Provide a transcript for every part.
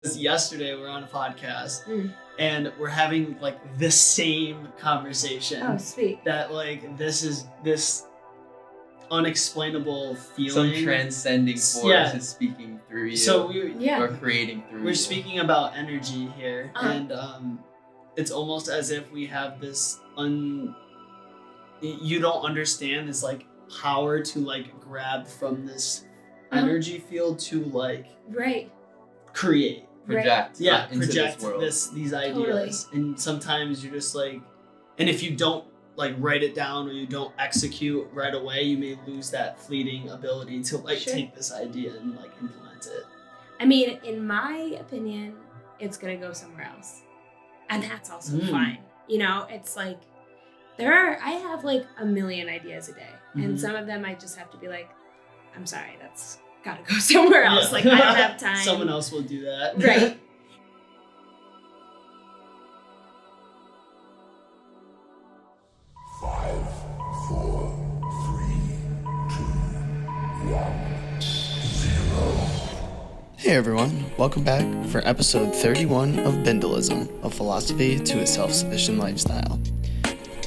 Yesterday we're on a podcast and we're having like the same conversation. Oh, sweet. That like this unexplainable Some feeling. transcending force is speaking through you. So or creating through you. We're speaking about energy here, and it's almost as if we have this you don't understand this like power to like grab from this energy field to like create. Project. Into project this world. These ideas. Totally. And sometimes you're just like, and if you don't like write it down or you don't execute right away, you may lose that fleeting ability to like take this idea and like implement it. I mean, in my opinion, it's gonna go somewhere else. And that's also fine. You know, it's like I have like a million ideas a day. And some of them I just have to be like, I'm sorry, that's gotta go somewhere else. Yeah. Like, I don't have time. Someone else will do that. Right. Hey everyone, welcome back for episode 31 of Bindlism, a philosophy to a self-sufficient lifestyle.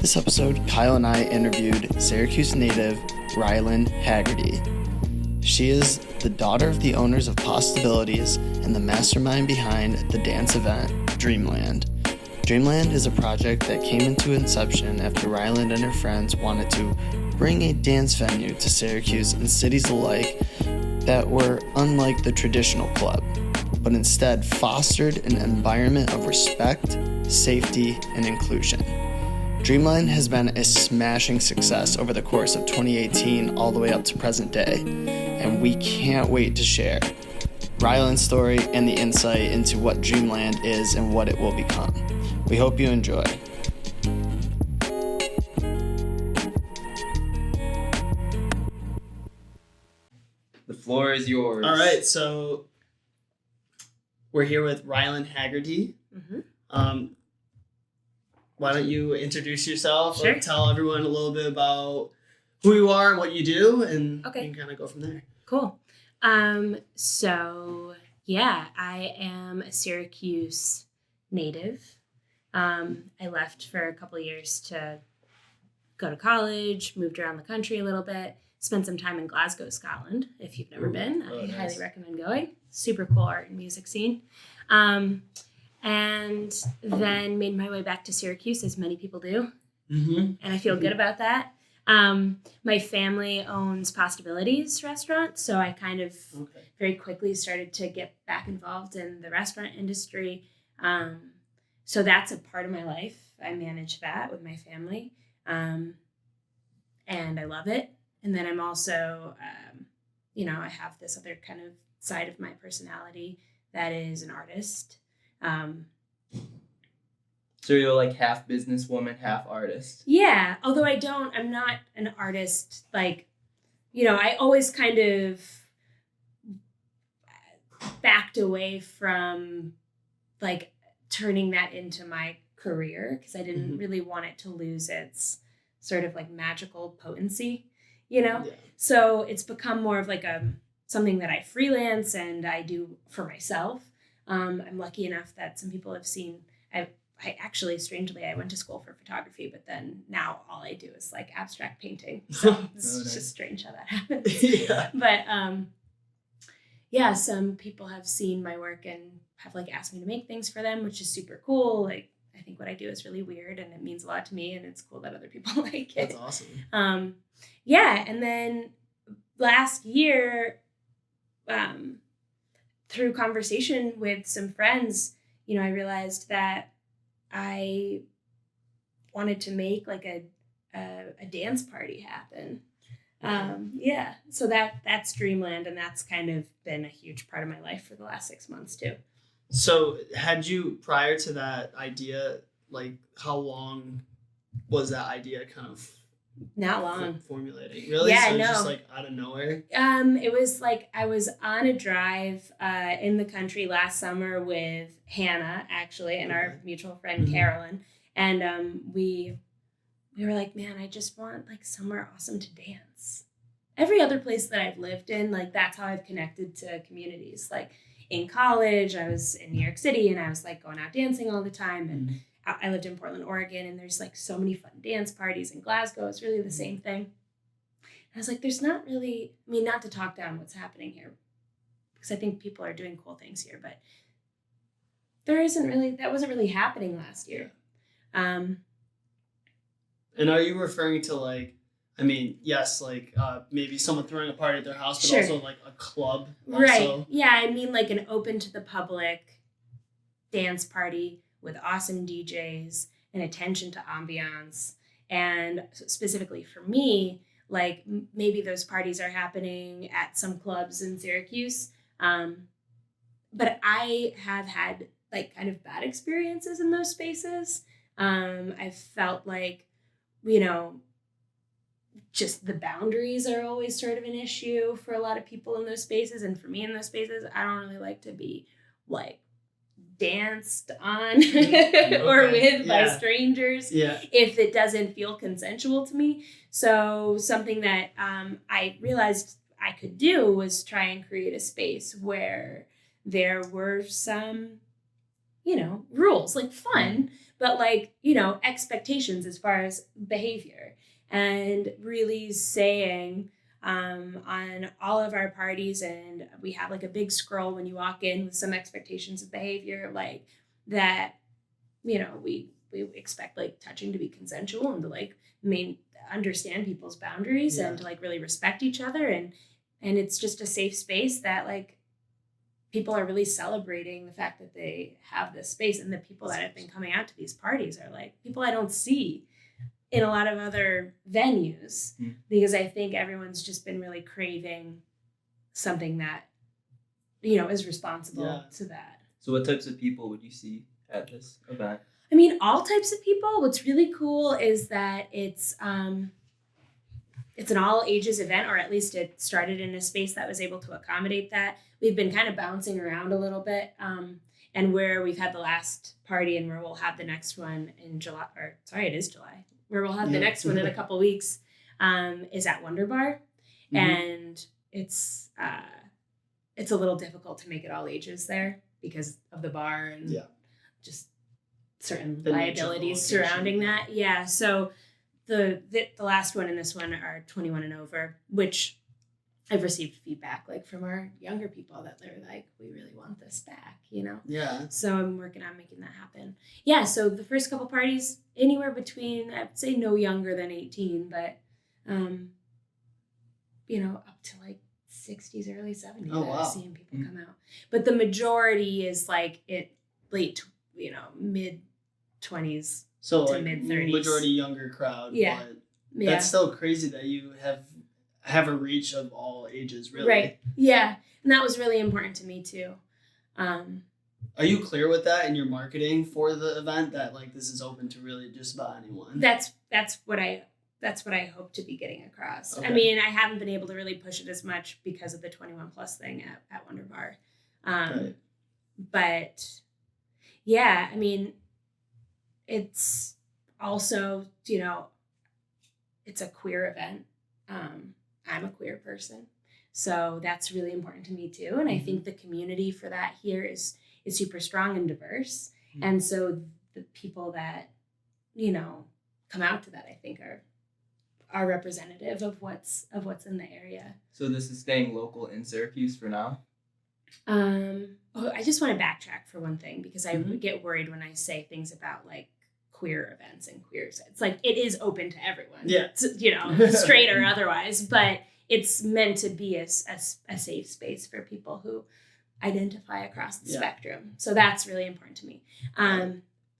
This episode, Kyle and I interviewed Syracuse native Ryland Heagerty. She is the daughter of the owners of Pastabilities and the mastermind behind the dance event Dreamland. Dreamland is a project that came into inception after Ryland and her friends wanted to bring a dance venue to Syracuse and cities alike that were unlike the traditional club, but instead fostered an environment of respect, safety, and inclusion. Dreamland has been a smashing success over the course of 2018 all the way up to present day, and we can't wait to share Ryland's story and the insight into what Dreamland is and what it will become. We hope you enjoy. The floor is yours. All right, so we're here with Ryland Heagerty. Why don't you introduce yourself? Sure. Tell everyone a little bit about who you are and what you do, and you can kind of go from there. Cool. So yeah, I am a Syracuse native. I left for a couple of years to go to college, moved around the country a little bit, spent some time in Glasgow, Scotland. If you've never been, I highly recommend going. Super cool art and music scene. And then made my way back to Syracuse, as many people do. And I feel good about that. My family owns Pastabilities restaurant, so I kind of very quickly started to get back involved in the restaurant industry. So that's a part of my life. I manage that with my family, and I love it. And then I'm also, I have this other kind of side of my personality that is an artist. So you're like half businesswoman, half artist. Yeah, although I'm not an artist. Like, I always kind of backed away from like turning that into my career because I didn't really want it to lose its sort of like magical potency, So it's become more of like something that I freelance and I do for myself. I'm lucky enough that some people have seen, I actually, strangely, I went to school for photography, but then now all I do is like abstract painting. So it's just strange how that happens. But some people have seen my work and have like asked me to make things for them, which is super cool. Like, I think what I do is really weird and it means a lot to me and it's cool that other people like it. That's awesome. And then last year, through conversation with some friends, I realized that I wanted to make like a dance party happen. So that's Dreamland, and that's kind of been a huge part of my life for the last 6 months too. So had you, prior to that idea, like how long was that idea kind of not long formulating? Really? Yeah, so no. Just like out of nowhere? It was like I was on a drive in the country last summer with Hannah, actually, and our mutual friend Carolyn. And we were like, man, I just want like somewhere awesome to dance. Every other place that I've lived in, like that's how I've connected to communities. Like in college, I was in New York City, and I was like going out dancing all the time. And I lived in Portland, Oregon, and there's like so many fun dance parties in Glasgow. It's really the same thing. And I was like, there's not really, I mean, not to talk down what's happening here, because I think people are doing cool things here, but that wasn't really happening last year. And are you referring to like, I mean, yes, like maybe someone throwing a party at their house, but Sure. also like a club also? Right. Yeah, I mean like an open to the public dance party with awesome DJs and attention to ambiance. And specifically for me, like maybe those parties are happening at some clubs in Syracuse. But I have had like kind of bad experiences in those spaces. I felt like, just the boundaries are always sort of an issue for a lot of people in those spaces. And for me in those spaces, I don't really like to be like danced on or with by strangers if it doesn't feel consensual to me. So something that I realized I could do was try and create a space where there were some, rules, like fun, but like, expectations as far as behavior. And really saying on all of our parties, and we have like a big scroll when you walk in with some expectations of behavior, like that, we expect like touching to be consensual and to like understand people's boundaries and to like really respect each other. And it's just a safe space that like people are really celebrating the fact that they have this space. And the people that have been coming out to these parties are like people I don't see in a lot of other venues, because I think everyone's just been really craving something that, is responsible to that. So what types of people would you see at this event? I mean, all types of people. What's really cool is that it's an all ages event, or at least it started in a space that was able to accommodate that. We've been kind of bouncing around a little bit. And where we've had the last party and where we'll have the next one in July, it is July. Where we'll have the next one in a couple weeks, is at Wunderbar, and it's a little difficult to make it all ages there because of the bar and just certain liabilities surrounding that. Yeah, so the last one and this one are 21 and over, which I've received feedback like from our younger people that they're like, we really want this back, Yeah. So I'm working on making that happen. Yeah. So the first couple parties, anywhere between, I would say no younger than 18, but, up to like 60s, early 70s. Oh, wow. I've seen people come out. But the majority is like mid 20s so to like mid 30s. Majority younger crowd. Yeah. But that's still crazy that you have a reach of all ages, really. Right. Yeah. And that was really important to me too. Are you clear with that in your marketing for the event, that like this is open to really just about anyone? That's what I hope to be getting across. Okay. I mean, I haven't been able to really push it as much because of the 21 plus thing at Wunderbar. Right. But yeah, I mean, it's also, it's a queer event. I'm a queer person, so that's really important to me too. And I think the community for that here is super strong and diverse. And so the people that, come out to that, I think are representative of what's in the area. So this is staying local in Syracuse for now? I just want to backtrack for one thing, because I get worried when I say things about like queer events and queers. It's like it is open to everyone. Yeah. Straight or otherwise, but it's meant to be a safe space for people who identify across the spectrum. So that's really important to me.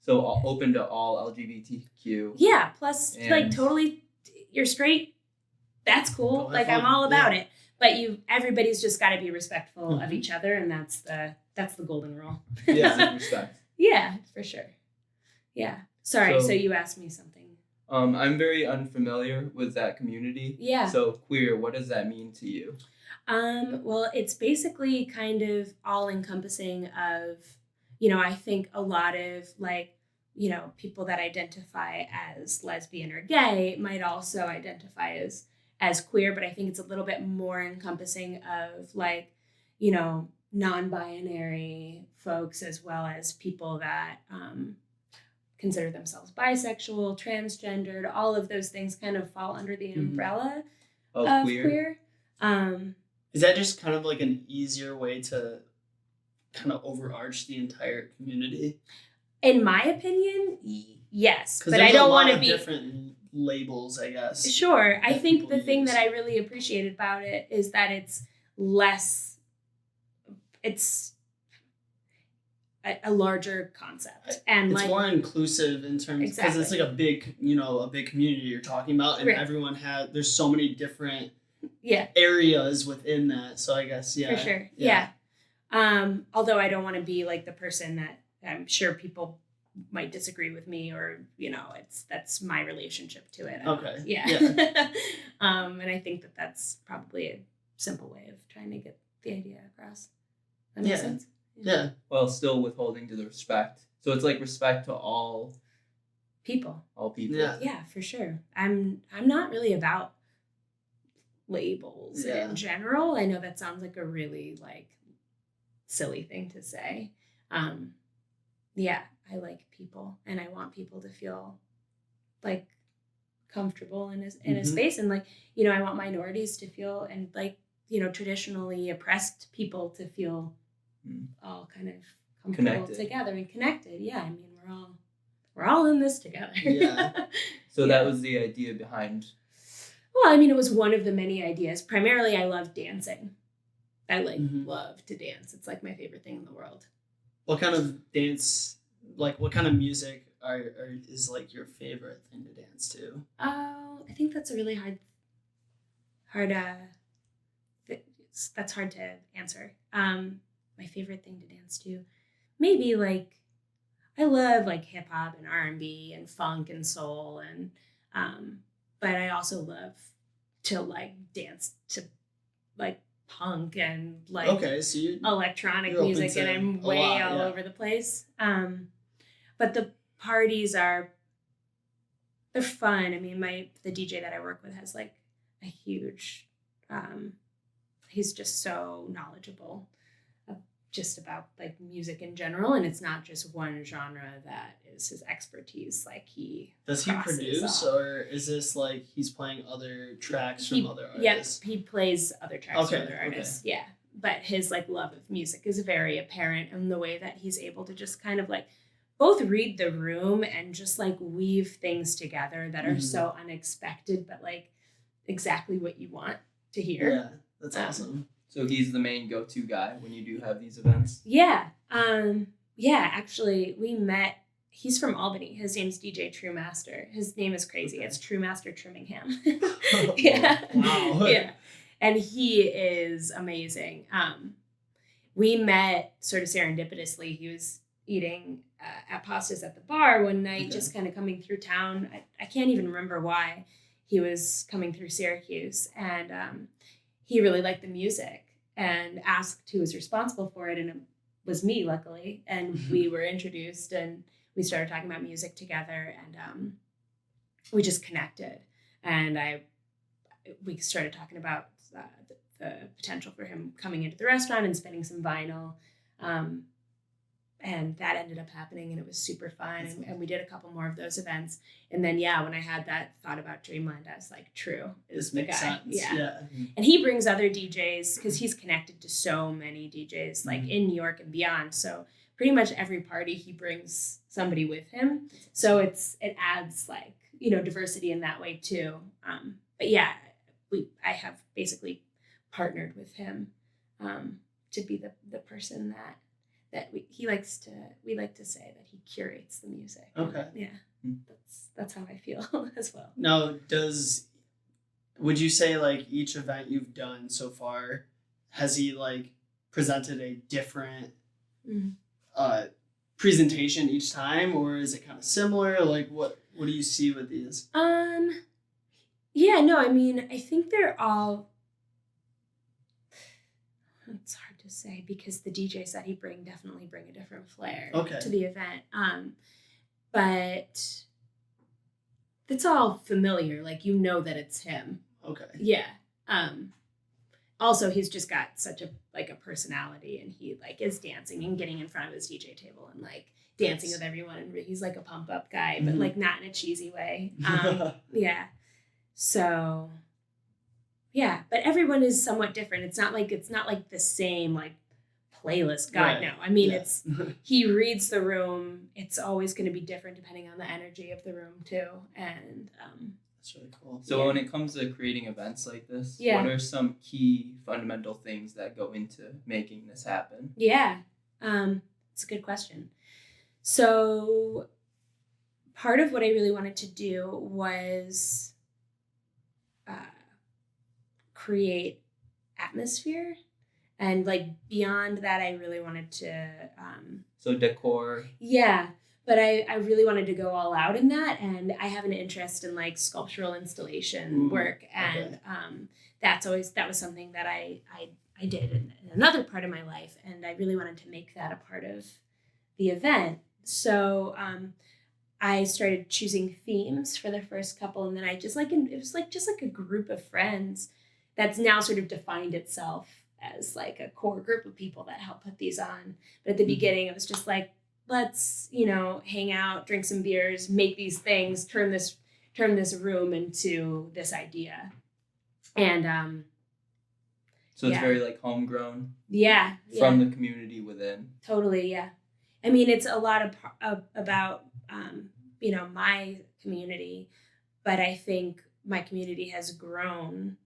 So open to all LGBTQ. Yeah. Plus, like totally, you're straight. That's cool. Like I'm all about it. But everybody's just got to be respectful of each other, and that's the golden rule. Yeah, respect. Yeah, for sure. Yeah. Sorry. So you asked me something. I'm very unfamiliar with that community. Yeah. So queer, what does that mean to you? Well, it's basically kind of all encompassing of, I think a lot of like, people that identify as lesbian or gay might also identify as queer, but I think it's a little bit more encompassing of like, non-binary folks, as well as people that consider themselves bisexual, transgendered. All of those things kind of fall under the umbrella of queer. Is that just kind of like an easier way to kind of overarch the entire community? In my opinion, yes. But I don't want to be different labels, I guess. Sure. I think the thing that I really appreciated about it is that it's a larger concept, and it's more inclusive in terms because it's like a big community you're talking about, and everyone there's so many different areas within that. So I guess for sure, although I don't want to be like the person that I'm sure people might disagree with me, or that's my relationship to it. And I think that's probably a simple way of trying to get the idea across. That makes sense. Yeah. Well, still withholding to the respect. So it's like respect to all people. All people. Yeah, for sure. I'm not really about labels in general. I know that sounds like a really like silly thing to say. I like people, and I want people to feel like comfortable in a space, and like I want minorities to feel, and like traditionally oppressed people to feel all kind of comfortable together and connected. Yeah, I mean we're all in this together. Yeah. So that was the idea behind. Well, I mean, it was one of the many ideas. Primarily, I love dancing. I love to dance. It's like my favorite thing in the world. What kind of dance? Like, what kind of music is like your favorite thing to dance to? Oh, I think that's a really hard. That's hard to answer. My favorite thing to dance to, maybe like, I love like hip hop and R&B and funk and soul, and but I also love to like dance to like punk and like electronic music, and I'm way all over the place. But the parties they're fun. I mean, the DJ that I work with has like a huge, he's just so knowledgeable just about like music in general, and it's not just one genre that is his expertise. Like does he produce, or is this like he's playing other tracks from other artists? Yep, he plays other tracks from other artists. Yeah, but his like love of music is very apparent in the way that he's able to just kind of like both read the room and just like weave things together that are so unexpected, but like exactly what you want to hear. Yeah, that's awesome. So he's the main go-to guy when you do have these events? Yeah. Actually, we met. He's from Albany. His name's DJ True Master. His name is crazy. Okay. It's True Master Trimmingham. Yeah. Wow. Yeah. And he is amazing. We met sort of serendipitously. He was eating at Pastas at the bar one night, just kind of coming through town. I can't even remember why he was coming through Syracuse. And he really liked the music and asked who was responsible for it, and it was me, luckily. And we were introduced, and we started talking about music together, and we just connected. And we started talking about the potential for him coming into the restaurant and spinning some vinyl, and that ended up happening, and it was super fun. And we did a couple more of those events. And then, when I had that thought about Dreamland, I was like, True is the guy. Sense. Yeah. And he brings other DJs because he's connected to so many DJs, like in New York and beyond. So pretty much every party he brings somebody with him. So it adds like, diversity in that way too. But yeah, I have basically partnered with him to be the person that we like to say that he curates the music. Okay. Yeah. That's how I feel as well. Now, would you say like each event you've done so far, has he like presented a different presentation each time, or is it kind of similar? Like what do you see with these? Yeah, no, I mean, I think they're all, it's hard to say because the DJs that he definitely bring a different flair to the event. But it's all familiar. Like, that it's him. Okay. Yeah. also he's just got such a personality, and he like is dancing and getting in front of his DJ table and like dancing with everyone, and he's like a pump up guy, but like not in a cheesy way. Yeah. So yeah, but everyone is somewhat different. It's not like the same like playlist. God, no. I mean, it's he reads the room. It's always going to be different depending on the energy of the room too. And that's really cool. So when it comes to creating events like this, what are some key fundamental things that go into making this happen? Yeah, it's a good question. So part of what I really wanted to do was create atmosphere, and like beyond that I really wanted to so decor. Yeah, but I really wanted to go all out in that, and I have an interest in like sculptural installation work, and that was something that I did in another part of my life, and I really wanted to make that a part of the event. So I started choosing themes for the first couple, and then I just it was like just like a group of friends that's now sort of defined itself as like a core group of people that help put these on. But at the beginning, it was just like, let's, hang out, drink some beers, make these things, turn this room into this idea. And so it's very like homegrown. Yeah. From the community within. Totally, yeah. I mean, it's a lot about my community, but I think my community has grown,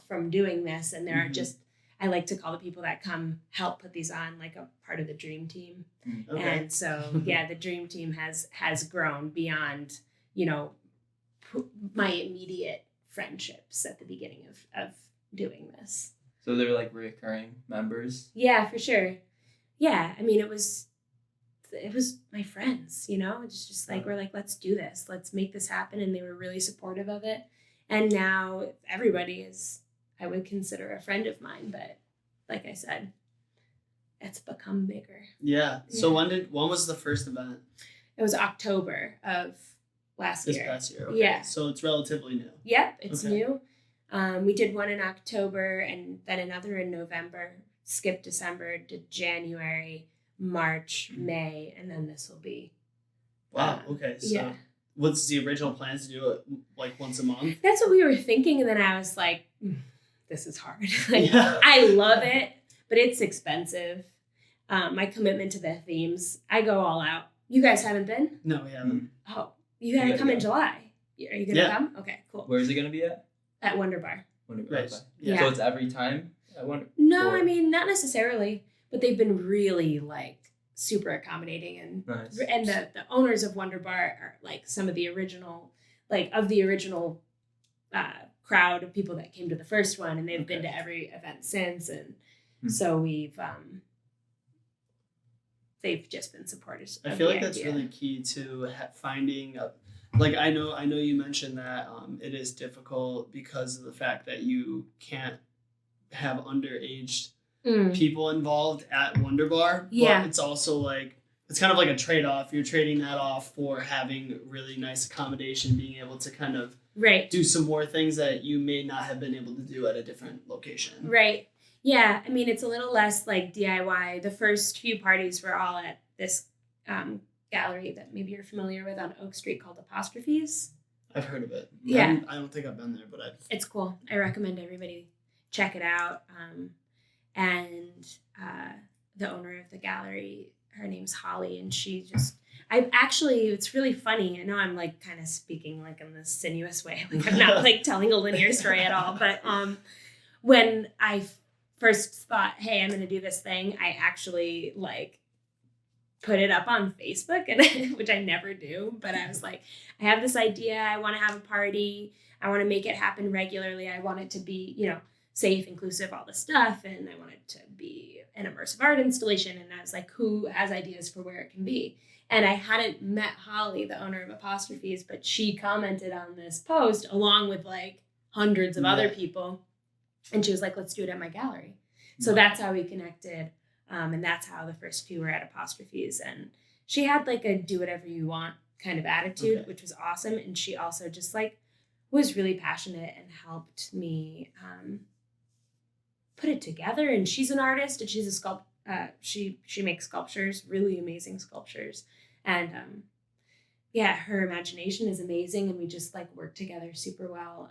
from doing this, and there are just, I like to call the people that come help put these on like a part of the dream team. Okay. And so, the dream team has grown beyond, my immediate friendships at the beginning of doing this. So they're like reoccurring members? Yeah, for sure. Yeah. I mean, it was my friends, it's just like, we're like, let's do this. Let's make this happen. And they were really supportive of it. And now everybody is, I would consider a friend of mine, but like I said, it's become bigger. Yeah. So when was the first event? It was October of last year. This past year. Okay. Yeah. So it's relatively new. Yep. It's new. We did one in October and then another in November, skipped December, did January, March, May, and then this will be. Wow. Okay. So what's the original plan to do it like once a month? That's what we were thinking. And then I was like, this is hard. I love it, but it's expensive. My commitment to the themes, I go all out. You guys haven't been? No, we haven't. Oh, you gotta come in July. Are you gonna come? Okay, cool. Where is it gonna be at? At Wunderbar. Right. Okay. Yeah. So it's every time at Wunderbar? No, I mean, not necessarily, but they've been really like super accommodating, and nice. And the owners of Wunderbar are like some of the original crowd of people that came to the first one, and they've been to every event since, and so we've they've just been supportive. I feel like that's really key to finding like I know you mentioned that it is difficult because of the fact that you can't have underage people involved at Wunderbar. But it's also like it's kind of like a trade-off. You're trading that off for having really nice accommodation, being able to kind of do some more things that you may not have been able to do at a different location. Right. Yeah. I mean, it's a little less like DIY. The first few parties were all at this gallery that maybe you're familiar with on Oak Street called Apostrophes. I've heard of it. Yeah. I don't think I've been there, but It's cool. I recommend everybody check it out. And the owner of the gallery, her name's Holly, and it's really funny. I know I'm like kind of speaking like in this sinuous way, like I'm not like telling a linear story at all. But when I first thought, hey, I'm going to do this thing, I actually like put it up on Facebook, and which I never do. But I was like, I have this idea. I want to have a party. I want to make it happen regularly. I want it to be, safe, inclusive, all the stuff. And I want it to be an immersive art installation. And I was like, who has ideas for where it can be? And I hadn't met Holly, the owner of Apostrophes, but she commented on this post along with like hundreds of other people. And she was like, let's do it at my gallery. So that's how we connected. And that's how the first few were at Apostrophes. And she had like a do whatever you want kind of attitude, which was awesome. And she also just like was really passionate and helped me put it together. And she's an artist, and she's a she makes sculptures, really amazing sculptures. And her imagination is amazing, and we just like work together super well.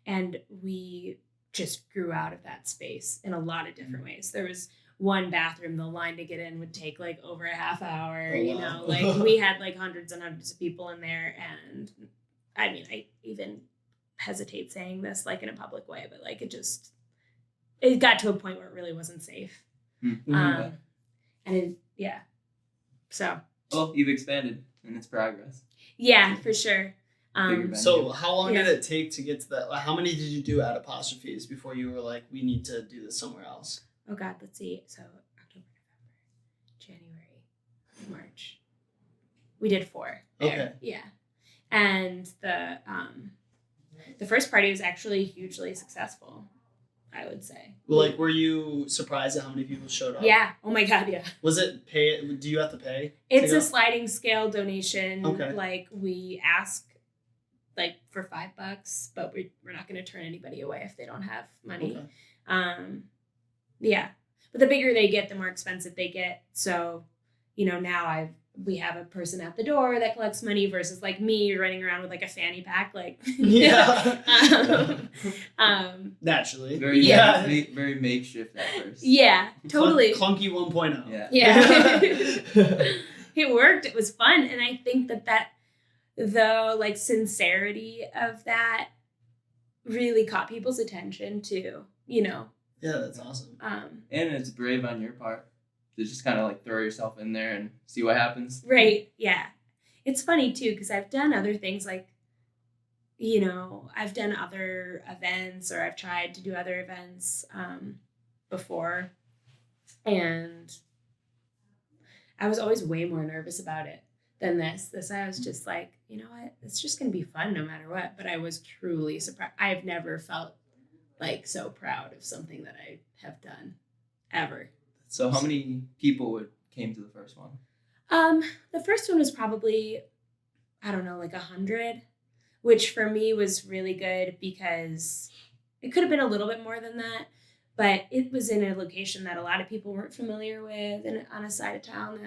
And we just grew out of that space in a lot of different ways. There was one bathroom, the line to get in would take like over a half hour, wow. Like we had like hundreds and hundreds of people in there. And I mean, I even hesitate saying this like in a public way, but like it got to a point where it really wasn't safe. Mm-hmm. So. Well, you've expanded in its progress. Yeah, for sure. So how long did it take to get to that? How many did you do at Apostrophes before you were like, we need to do this somewhere else? Oh God, let's see. So October, November, January, March. We did 4. There. Okay. Yeah. And the first party was actually hugely successful, I would say. Well, like, were you surprised at how many people showed up? Yeah. Oh my God, yeah. Was it pay? Do you have to pay? It's a sliding scale donation. Okay. Like we ask like for $5, but we're not going to turn anybody away if they don't have money. Okay. Yeah. But the bigger they get, the more expensive they get. So, now we have a person at the door that collects money versus like me running around with like a fanny pack, like yeah. Naturally. Very makeshift at first. Yeah, totally. Clunky 1.0. Yeah. It worked. It was fun. And I think that the like sincerity of that really caught people's attention too, Yeah, that's awesome. And it's brave on your part to just kind of like throw yourself in there and see what happens. Right. Yeah. It's funny too, because I've done other things like, I've done other events, or I've tried to do other events before. And I was always way more nervous about it than this. I was just like, you know what? It's just going to be fun no matter what. But I was truly surprised. I've never felt like so proud of something that I have done ever. So how many people came to the first one? The first one was probably, I don't know, like 100, which for me was really good because it could have been a little bit more than that, but it was in a location that a lot of people weren't familiar with and on a side of town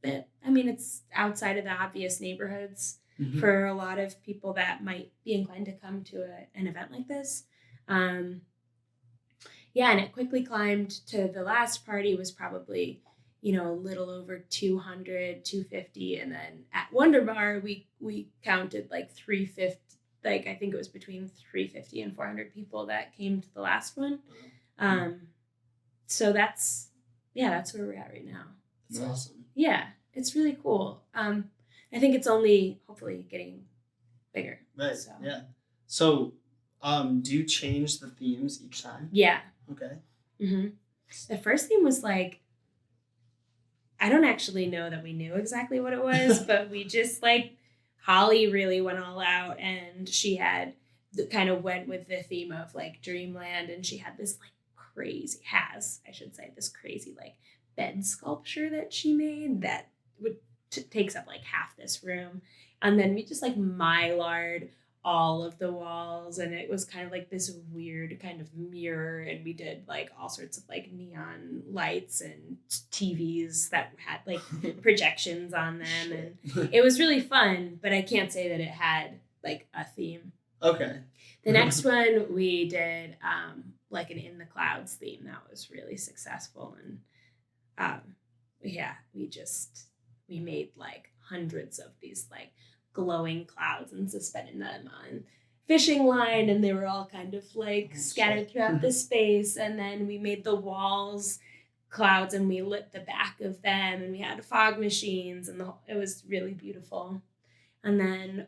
that it's outside of the obvious neighborhoods for a lot of people that might be inclined to come to an event like this. And it quickly climbed to the last party was probably, a little over 200, 250. And then at Wunderbar, we counted like 350, like I think it was between 350 and 400 people that came to the last one. So that's where we're at right now. That's awesome. Yeah, it's really cool. I think it's only hopefully getting bigger. Right. So. Yeah. So, do you change the themes each time? Yeah. Okay. Mm-hmm. The first theme was like, I don't actually know that we knew exactly what it was, but we just like, Holly really went all out, and she went with the theme of like Dreamland, and she had this like this crazy like bed sculpture that she made that takes up like half this room. And then we just like mylar'd all of the walls, and it was kind of like this weird kind of mirror, and we did like all sorts of like neon lights and TVs that had like projections on them, and it was really fun, but I can't say that it had like a theme. Okay. The next one we did like an in the clouds theme that was really successful, and we made like hundreds of these like glowing clouds and suspended them on fishing line, and they were all kind of like scattered throughout the space. And then we made the walls clouds, and we lit the back of them, and we had fog machines, and it was really beautiful. And then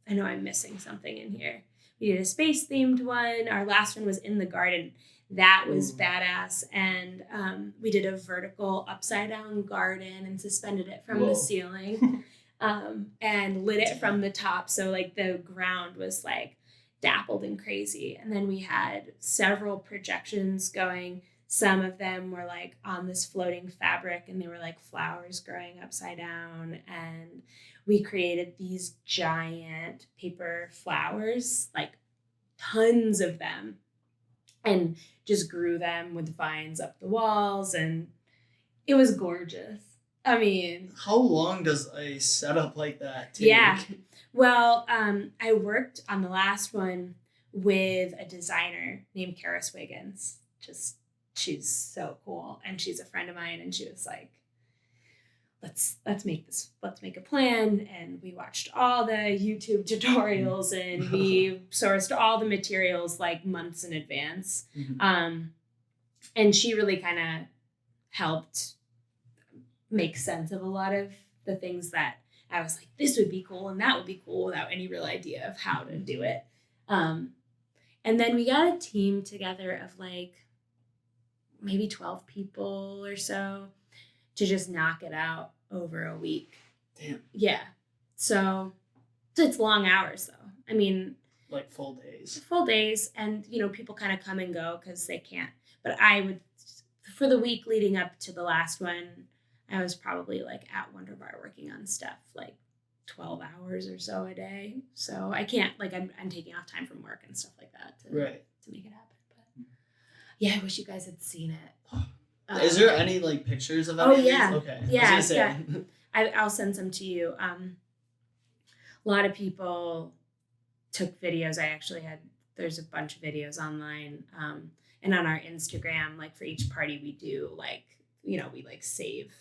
I know I'm missing something in here. We did a space themed one. Our last one was in the garden. That was badass. And we did a vertical upside down garden and suspended it from the ceiling. And lit it from the top, so like the ground was like dappled and crazy. And then we had several projections going. Some of them were like on this floating fabric, and they were like flowers growing upside down. And we created these giant paper flowers, like tons of them. and just grew them with vines up the walls, and it was gorgeous. I mean, how long does a setup like that take? Yeah. Well, I worked on the last one with a designer named Karis Wiggins. She's so cool, and she's a friend of mine, and she was like, let's make a plan. And we watched all the YouTube tutorials, and we sourced all the materials like months in advance. And she really kind of helped make sense of a lot of the things that I was like, this would be cool and that would be cool, without any real idea of how to do it. And then we got a team together of like maybe 12 people or so to just knock it out over a week. Damn. Yeah. So it's long hours though. I mean, like full days. Full days, and people kind of come and go because they can't. But I would, for the week leading up to the last one, I was probably like at Wunderbar working on stuff like 12 hours or so a day. So I can't, like, I'm taking off time from work and stuff like that to make it happen. But yeah, I wish you guys had seen it. Is there any like pictures of any of these? Okay. Yeah. I'll send some to you. A lot of people took videos. There's a bunch of videos online. And on our Instagram, like for each party we do, like, we like save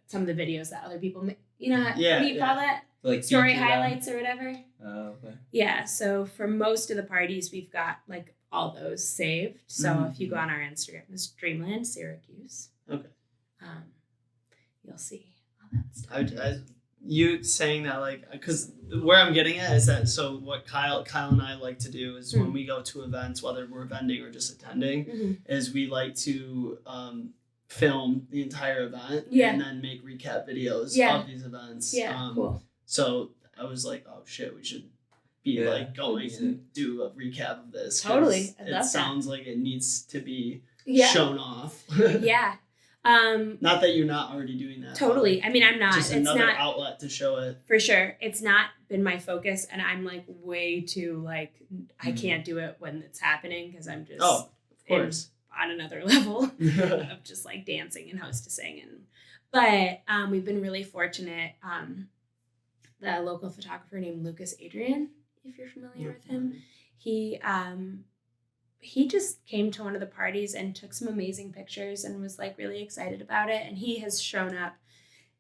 some of the videos that other people make. What do you call that? Like story highlights or whatever. Oh, okay. Yeah. So for most of the parties, we've got like all those saved. So if you go on our Instagram, it's Dreamland Syracuse. Okay. You'll see all that stuff. You saying that, like, because where I'm getting at is that, so what Kyle and I like to do is when we go to events, whether we're vending or just attending, is we like to film the entire event and then make recap videos of these events. Yeah, cool. So I was like, oh shit, we should be like going and do a recap of this. Totally. It sounds like it needs to be shown off. Yeah. Not that you're not already doing that. Totally. I mean, I'm not. Just another outlet to show it. For sure. It's not been my focus, and I'm like way too like, I can't do it when it's happening because I'm just of course on another level of just like dancing and hostessing. But we've been really fortunate. The local photographer named Lucas Adrian, if you're familiar with him, he just came to one of the parties and took some amazing pictures and was like really excited about it. And he has shown up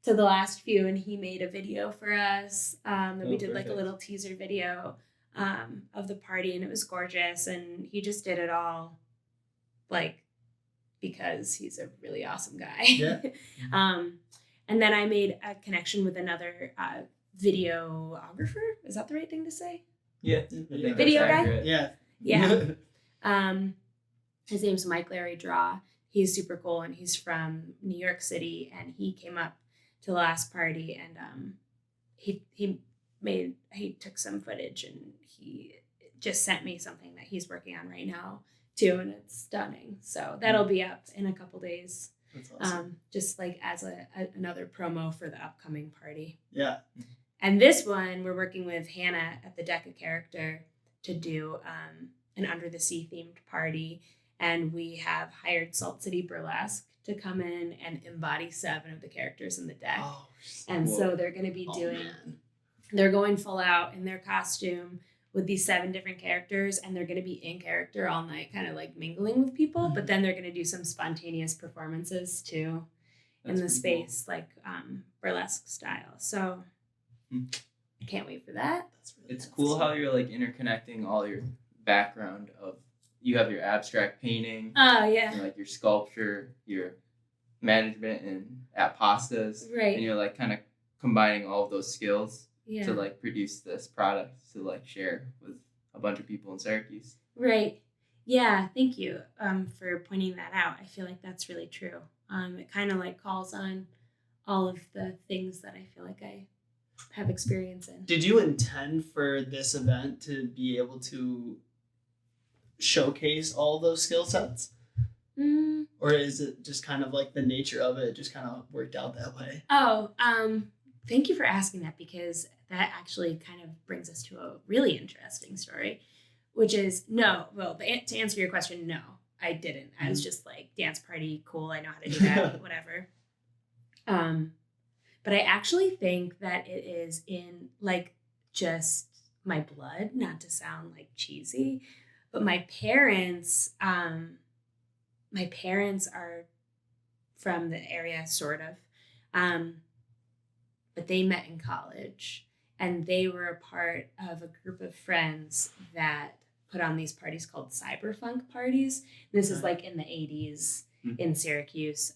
to the last few, and he made a video for us that we did like a little teaser video of the party, and it was gorgeous. And he just did it all like because he's a really awesome guy. Yeah. And then I made a connection with another videographer. Is that the right thing to say? Yeah. Video guy? Yeah. Yeah. His name's Mike Larry Draw. He's super cool, and he's from New York City, and he came up to the last party, and he took some footage, and he just sent me something that he's working on right now too, and it's stunning. So that'll be up in a couple days. That's awesome. Just like as another promo for the upcoming party. Yeah. And this one, we're working with Hannah at the Deca Character to do an Under the Sea themed party. And we have hired Salt City Burlesque to come in and embody 7 of the characters in the deck. Oh, and so they're going to be they're going full out in their costume with these 7 different characters, and they're going to be in character all night, kind of like mingling with people. Mm-hmm. But then they're going to do some spontaneous performances too. That's in the space, cool. Like burlesque style. So I can't wait for that. It's cool how you're like interconnecting all your background of, you have your abstract painting, like your sculpture, your management and at pastas, right? And you're like kind of combining all of those skills to like produce this product to like share with a bunch of people in Syracuse. Right. Yeah. Thank you for pointing that out. I feel like that's really true. It kind of like calls on all of the things that I feel like I have experience in. Did you intend for this event to be able to showcase all those skill sets? Or is it just kind of like the nature of it just kind of worked out that way? Thank you for asking that, because that actually kind of brings us to a really interesting story, which is no. Well, to answer your question, no. I didn't. I was just like, dance party, cool. I know how to do that, whatever. But I actually think that it is in like just my blood, not to sound like cheesy, but my parents are from the area, sort of. But they met in college, and they were a part of a group of friends that put on these parties called cyberfunk parties. This is like in the 80s in Syracuse.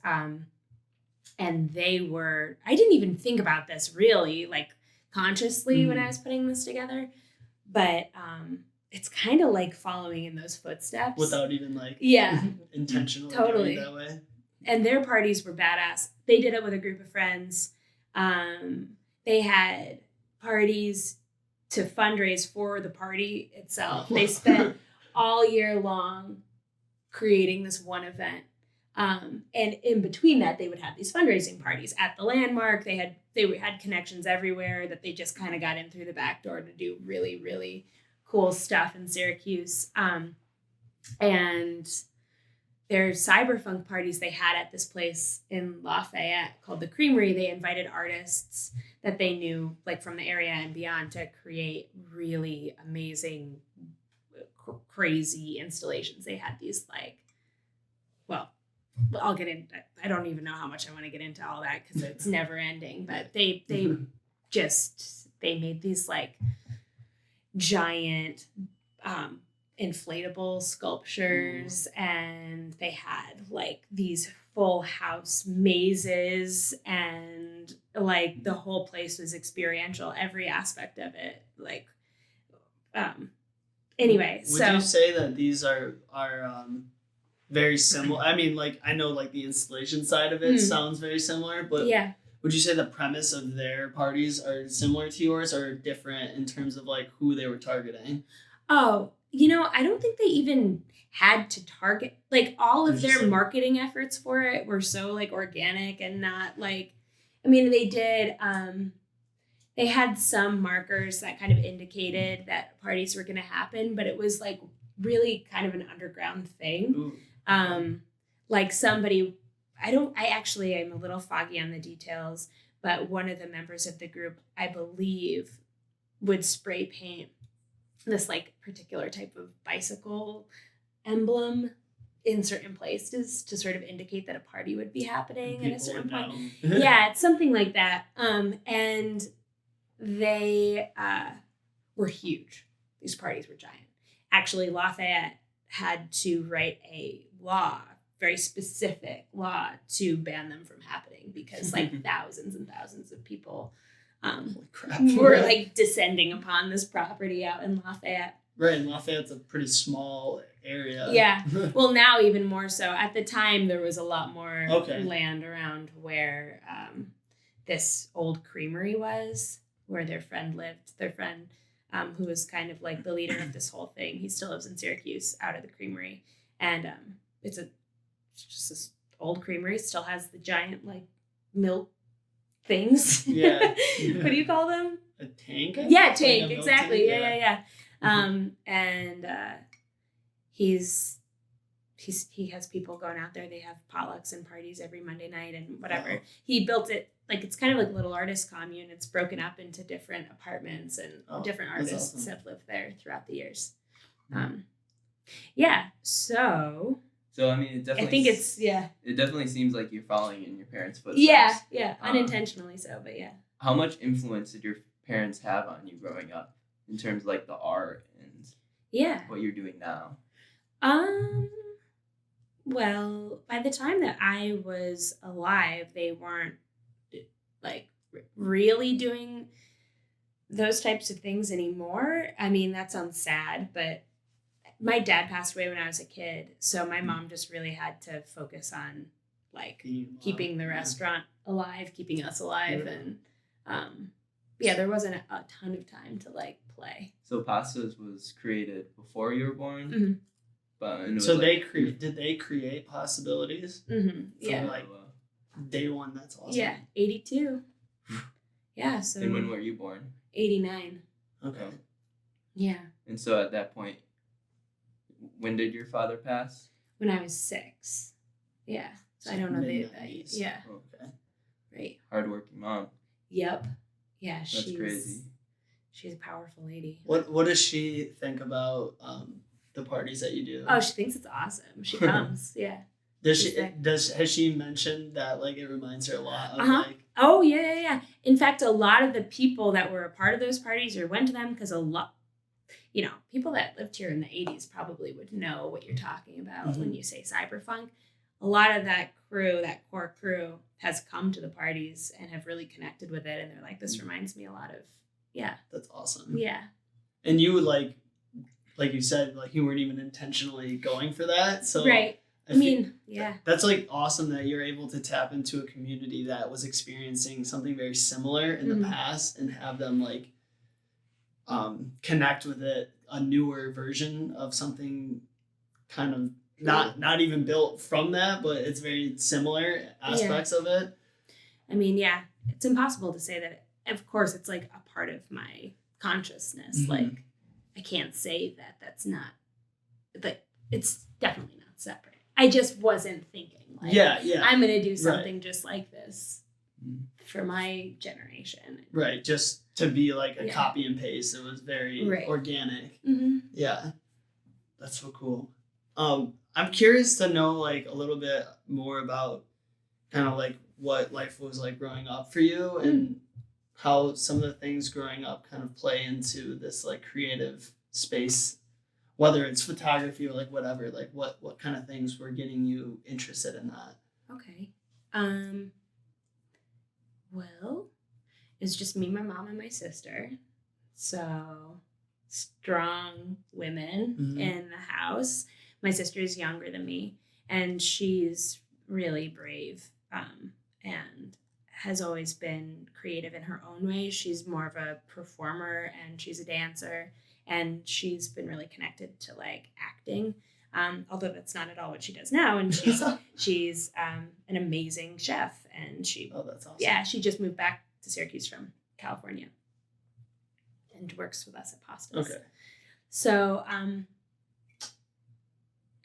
And they were, I didn't even think about this really like consciously when I was putting this together, but it's kind of like following in those footsteps. Without even like intentionally totally doing it that way. And their parties were badass. They did it with a group of friends. They had parties to fundraise for the party itself. They spent all year long creating this one event. And in between that, they would have these fundraising parties at the landmark. They had connections everywhere that they just kind of got in through the back door to do really, really cool stuff in Syracuse. And their cyberfunk parties they had at this place in Lafayette called the Creamery. They invited artists that they knew like from the area and beyond to create really amazing, crazy installations. They had these like, well, I'll get into, I don't even know how much I want to get into all that because it's never ending, but they made these like giant inflatable sculptures, and they had like these full house mazes, and like the whole place was experiential, every aspect of it. Like anyway, would you say that these are very similar? I mean, like, I know like the installation side of it sounds very similar, but yeah, would you say the premise of their parties are similar to yours or different in terms of like who they were targeting? Oh, I don't think they even had to target, like all of their marketing efforts for it were so like organic and not like, I mean, they did, they had some markers that kind of indicated that parties were going to happen, but it was like really kind of an underground thing. Ooh. Like somebody, I actually am a little foggy on the details, but one of the members of the group, I believe, would spray paint this like particular type of bicycle emblem in certain places to sort of indicate that a party would be happening at a certain point. Yeah, it's something like that. And they were huge. These parties were giant. Actually, Lafayette had to write a law, very specific law, to ban them from happening because like thousands and thousands of people were like descending upon this property out in Lafayette. Right, and Lafayette's a pretty small area. Yeah, well now even more so. At the time there was a lot more land around where this old creamery was, where their friend lived. Their friend who was kind of like the leader of this whole thing. He still lives in Syracuse out of the creamery. And it's just this old creamery. Still has the giant like milk things. Yeah. What do you call them? A tank? Yeah, tank. Like exactly. Tank? Yeah. And he has people going out there. They have potlucks and parties every Monday night and whatever. Wow. He built it like it's kind of like a little artist commune. It's broken up into different apartments, and different artists have lived there throughout the years. Yeah. So I mean, it definitely. I think it's It definitely seems like you're following in your parents' footsteps. Yeah, unintentionally so, but yeah. How much influence did your parents have on you growing up in terms of like the art and what you're doing now? Well, by the time that I was alive, they weren't like really doing those types of things anymore. I mean, that sounds sad, but my dad passed away when I was a kid, so my mom just really had to focus on like keeping the restaurant alive, keeping us alive, and there wasn't a ton of time to like play. So Pastas was created before you were born. Mm-hmm. So did they create Pastabilities? Mm-hmm. Yeah. Like day one. That's awesome. Yeah, 82. Yeah. So. And when were you born? 89. Okay. Yeah. And so at that point, when did your father pass? when I was 6. Yeah. So I don't know yeah. Okay. Right. Hardworking mom. Yep. Yeah, That's crazy. She's a powerful lady. What does she think about the parties that you do? Oh, she thinks it's awesome. She comes. Yeah. Has she mentioned that like it reminds her a lot of like? Oh yeah. In fact, a lot of the people that were a part of those parties or went to them, because a lot, people that lived here in the 80s probably would know what you're talking about when you say cyberpunk. A lot of that crew, that core crew, has come to the parties and have really connected with it, and they're like, this reminds me a lot of, yeah. That's awesome. Yeah. And you would like you said, like you weren't even intentionally going for that, so right. I mean, yeah. That's like awesome that you're able to tap into a community that was experiencing something very similar in the past and have them like connect with it, a newer version of something kind of not even built from that, but it's very similar aspects of it. I mean, yeah, it's impossible to say that. Of course, it's like a part of my consciousness. Like, I can't say that that's not, but it's definitely not separate. I just wasn't thinking like, I'm going to do something just like this for my generation. Right. Just to be like a copy and paste. It was very organic. Mm-hmm. Yeah. That's so cool. I'm curious to know like a little bit more about kind of like what life was like growing up for you and how some of the things growing up kind of play into this like creative space, whether it's photography or like whatever, like what kind of things were getting you interested in that? Okay. Well, it's just me, my mom, and my sister. So strong women in the house. My sister is younger than me, and she's really brave and has always been creative in her own way. She's more of a performer, and she's a dancer, and she's been really connected to like acting, although that's not at all what she does now. And she's an amazing chef, and that's awesome. Yeah, she just moved back to Syracuse from California and works with us at Pastabilities. Okay. So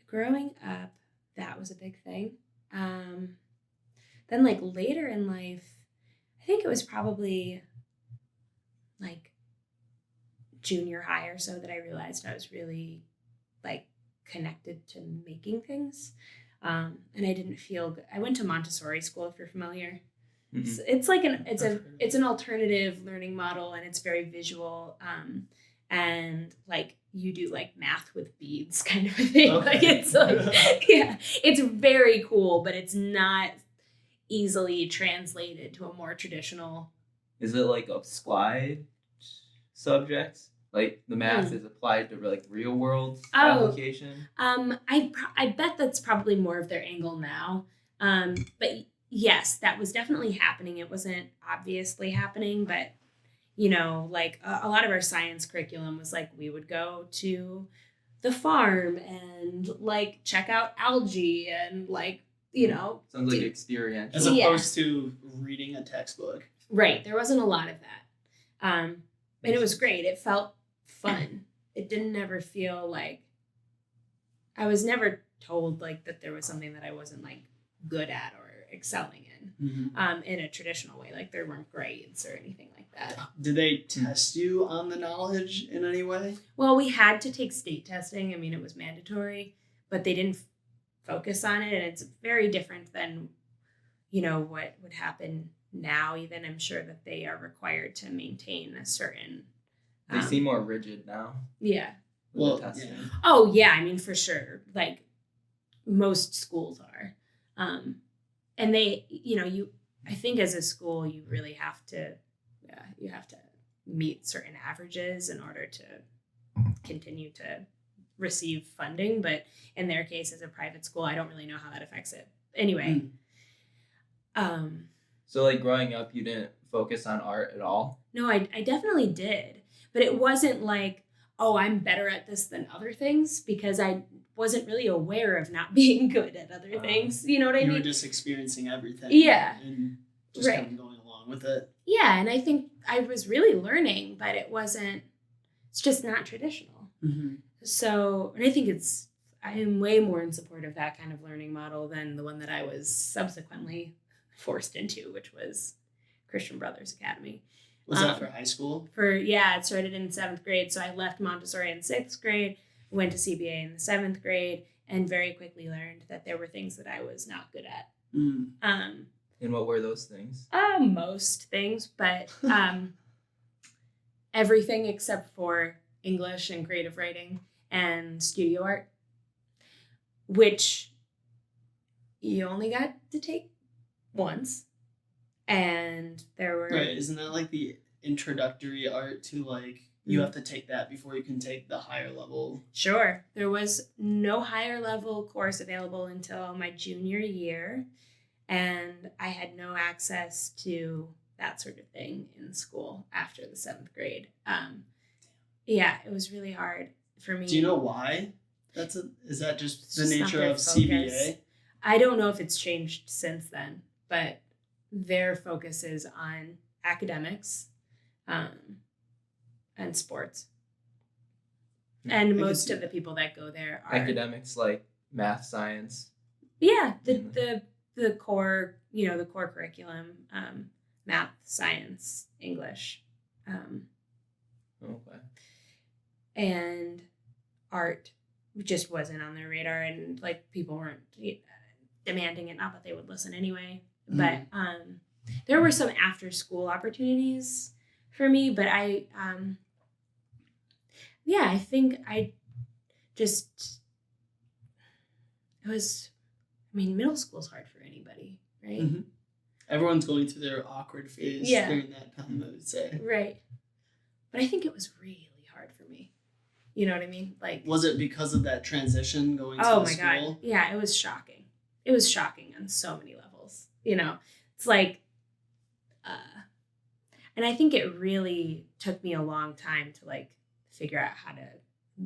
growing up, that was a big thing. Then like later in life, I think it was probably like junior high or so that I realized I was really like connected to making things. And I didn't feel good. I went to Montessori school, if you're familiar. Mm-hmm. It's like it's an alternative learning model, and it's very visual. And like you do like math with beads kind of a thing. Okay. Like it's like, yeah, it's very cool, but it's not easily translated to a more traditional. Is it like applied subjects? Like the math is applied to like real world application? I bet that's probably more of their angle now. But yes, that was definitely happening. It wasn't obviously happening, but like a lot of our science curriculum was like we would go to the farm and like check out algae and like, sounds like experiential. As opposed to reading a textbook. Right. There wasn't a lot of that. And it was great. It felt fun. It didn't ever feel like I was never told like that there was something that I wasn't like good at or excelling in a traditional way. Like there weren't grades or anything like that. Did they test you on the knowledge in any way? Well, we had to take state testing. I mean, it was mandatory, but they didn't focus on it. And it's very different than, what would happen now. Even I'm sure that they are required to maintain a certain. They seem more rigid now. Yeah. Well, testing. Yeah. Oh yeah. I mean, for sure. Like most schools are. And they, I think as a school, you really have to, you have to meet certain averages in order to continue to receive funding. But in their case, as a private school, I don't really know how that affects it. Anyway. So like growing up, you didn't focus on art at all? No, I definitely did. But it wasn't like, oh, I'm better at this than other things, because I wasn't really aware of not being good at other things. You know what I mean? You were just experiencing everything. Yeah. And just kind of going along with it. Yeah. And I think I was really learning, but it's just not traditional. Mm-hmm. So, and I think it's am way more in support of that kind of learning model than the one that I was subsequently forced into, which was Christian Brothers Academy. Was that for high school? It started in 7th grade. So I left Montessori in 6th grade, went to CBA in the 7th grade, and very quickly learned that there were things that I was not good at. And what were those things? Most things, but everything except for English and creative writing and studio art, which you only got to take once. And there were... Right, isn't that like the introductory art to like, you have to take that before you can take the higher level? Sure. There was no higher level course available until my junior year. And I had no access to that sort of thing in school after the 7th grade. Yeah, it was really hard for me. Do you know why? Is that just the nature of CBA? I don't know if it's changed since then, but their focus is on academics and sports. And most of the people that go there are academics, like math, science. Yeah, the core, the core curriculum, math, science, English. Okay. And art just wasn't on their radar, and like people weren't demanding it, not that they would listen anyway. But there were some after school opportunities for me, but I think middle school's hard for anybody, right? Mm-hmm. Everyone's going through their awkward phase during that time, I would say. Right. But I think it was really hard for me. You know what I mean? Like, was it because of that transition going to the school? God. Yeah, it was shocking. It was shocking on so many levels. It's like, and I think it really took me a long time to like figure out how to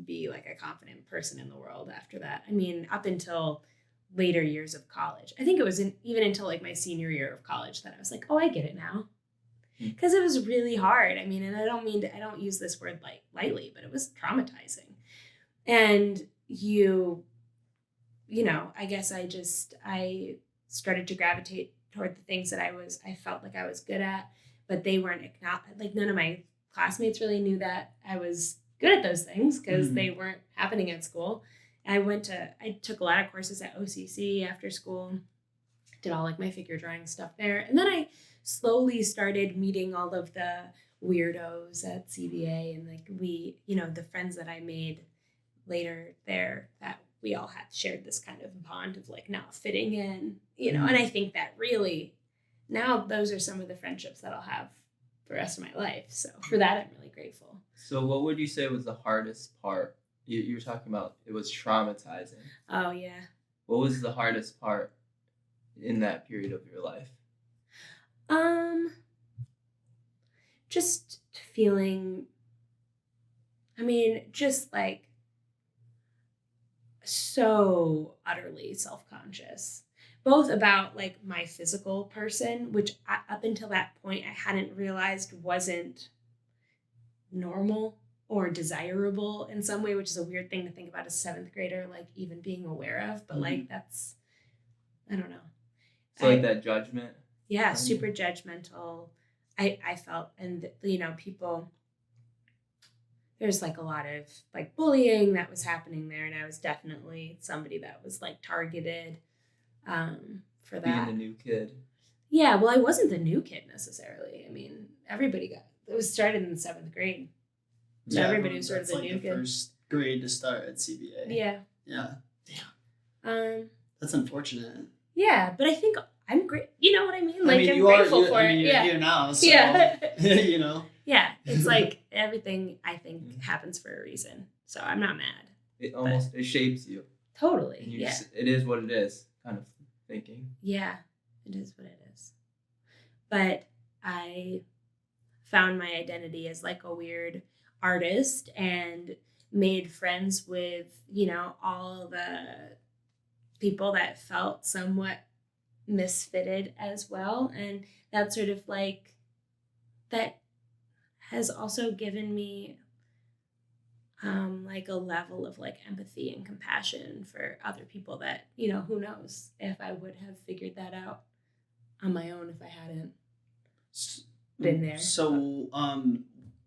be like a confident person in the world after that. I mean, up until later years of college. I think it was even until like my senior year of college that I was like, oh, I get it now. Because it was really hard. I mean, and I don't use this word like lightly, but it was traumatizing. And I guess I started to gravitate toward the things that I felt like I was good at, but they weren't like none of my classmates really knew that I was good at those things because they weren't happening at school. I took a lot of courses at OCC after school, did all like my figure drawing stuff there. And then I slowly started meeting all of the weirdos at CBA, and like the friends that I made later there, that we all had shared this kind of bond of like not fitting in, and I think that really now those are some of the friendships that I'll have the rest of my life. So for that, I'm really grateful. So what would you say was the hardest part? You were talking about it was traumatizing. Oh, yeah. What was the hardest part in that period of your life? Just feeling, just like so utterly self-conscious, both about like my physical person, which up until that point I hadn't realized wasn't normal or desirable in some way, which is a weird thing to think about as a 7th grader, like even being aware of, but like that's, I don't know. So like that judgment? Yeah, super judgmental. I felt, and people, there's like a lot of like bullying that was happening there, and I was definitely somebody that was like targeted for that. Being the new kid. Yeah, well, I wasn't the new kid necessarily. I mean, it was started in the 7th grade. So everybody was sort of the new kid. First grade to start at CBA. Yeah. Yeah. Damn. That's unfortunate. Yeah, but I think I'm great. You know what I mean? Like, I'm grateful for it. You're here now, so, Yeah. Yeah, it's like everything I think happens for a reason. So I'm not mad. It shapes you. Totally. And it is what it is, kind of thinking. Yeah, it is what it is. But I found my identity as like a weird artist and made friends with, all the people that felt somewhat misfitted as well. And that sort of like, that has also given me like a level of like empathy and compassion for other people that, you know, who knows if I would have figured that out on my own if I hadn't been there. So,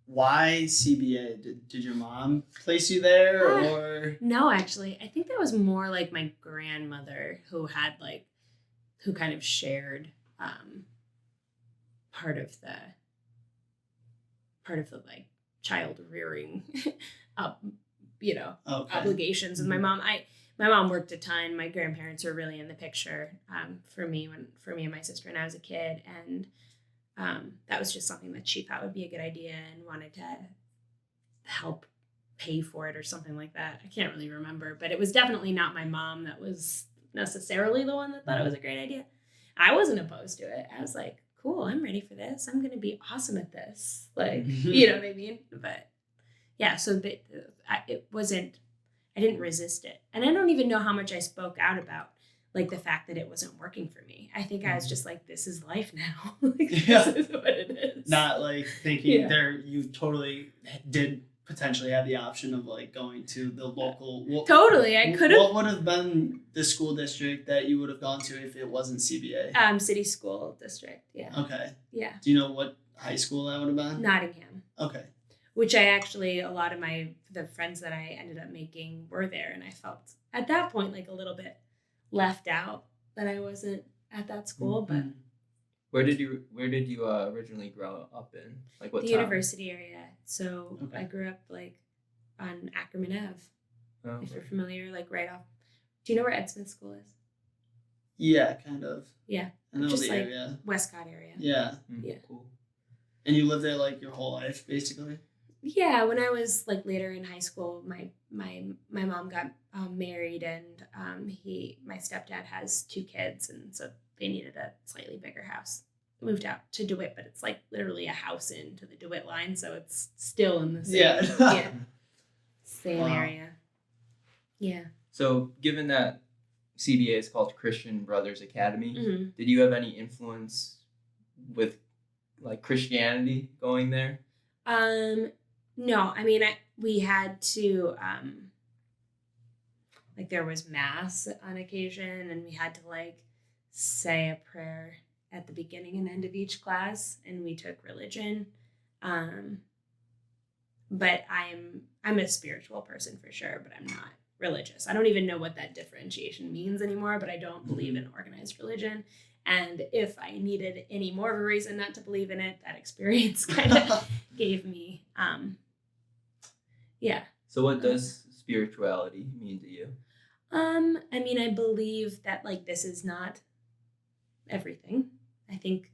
why CBA? Did your mom place you there or? No, actually, I think that was more like my grandmother who kind of shared part of the like child rearing obligations with my mom. My mom worked a ton. My grandparents were really in the picture for me and my sister when I was a kid, and that was just something that she thought would be a good idea and wanted to help pay for it or something like that. I can't really remember, but it was definitely not my mom that was necessarily the one that thought it was a great idea. I wasn't opposed to it. I was like, cool, I'm ready for this. I'm going to be awesome at this. Like, you know what I mean? But yeah, so I didn't resist it. And I don't even know how much I spoke out about like the fact that it wasn't working for me. I think I was just like, this is life now. Like, this is what it is. Not like thinking you totally did potentially have the option of like going to the local. Totally. I could have. What would have been the school district that you would have gone to if it wasn't CBA? City school district. Yeah. Okay. Yeah. Do you know what high school that would have been? Nottingham. Okay. Which I actually, a lot of the friends that I ended up making were there. And I felt at that point like a little bit left out that I wasn't at that school. But where did you originally grow up in? Like what the town? University area. So I grew up like on Ackerman Ave. Oh, if you're familiar, like right off. Do you know where Ed Smith School is? Yeah, kind of. Yeah. I know just the like area. Westcott area. Yeah. Yeah. Cool. And you lived there like your whole life, basically? Yeah, when I was like later in high school, my mom got married, and my stepdad has 2 kids, and so they needed a slightly bigger house. Moved out to DeWitt, but it's like literally a house into the DeWitt line, so it's still in the same same area. Yeah. So, given that CBA is called Christian Brothers Academy, did you have any influence with like Christianity going there? No, I mean, we had to, like there was mass on occasion, and we had to like say a prayer at the beginning and end of each class, and we took religion. But I'm a spiritual person for sure, but I'm not religious. I don't even know what that differentiation means anymore, but I don't believe in organized religion. And if I needed any more of a reason not to believe in it, that experience kind of gave me, So what does spirituality mean to you? I mean, I believe that like this is not everything. I think,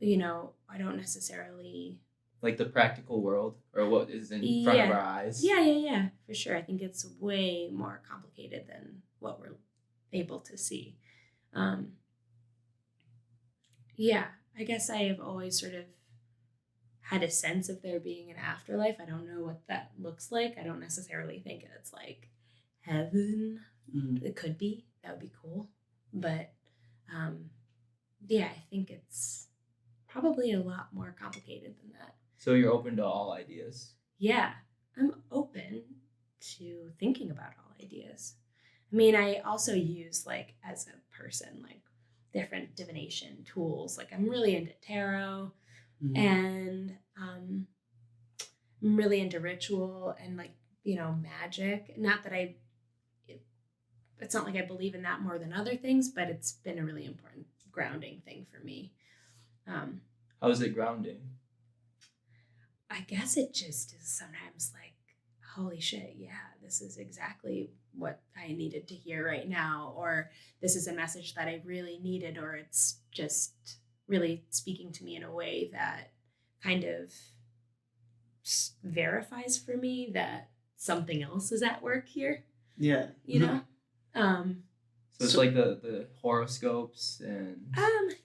I don't necessarily like the practical world or what is in front of our eyes. Yeah, for sure. I think it's way more complicated than what we're able to see. I guess I have always sort of had a sense of there being an afterlife. I don't know what that looks like. I don't necessarily think it's like heaven. It could be. That would be cool. But I think it's probably a lot more complicated than that. So you're open to all ideas? Yeah, I'm open to thinking about all ideas. I mean, I also use like as a person, like different divination tools. Like I'm really into tarot and I'm really into ritual and like, magic. Not that it's not like I believe in that more than other things, but it's been a really important grounding thing for me. How is it grounding? I guess it just is sometimes like, holy shit, yeah, this is exactly what I needed to hear right now, or this is a message that I really needed, or it's just really speaking to me in a way that kind of verifies for me that something else is at work here. Yeah. So it's like the horoscopes and...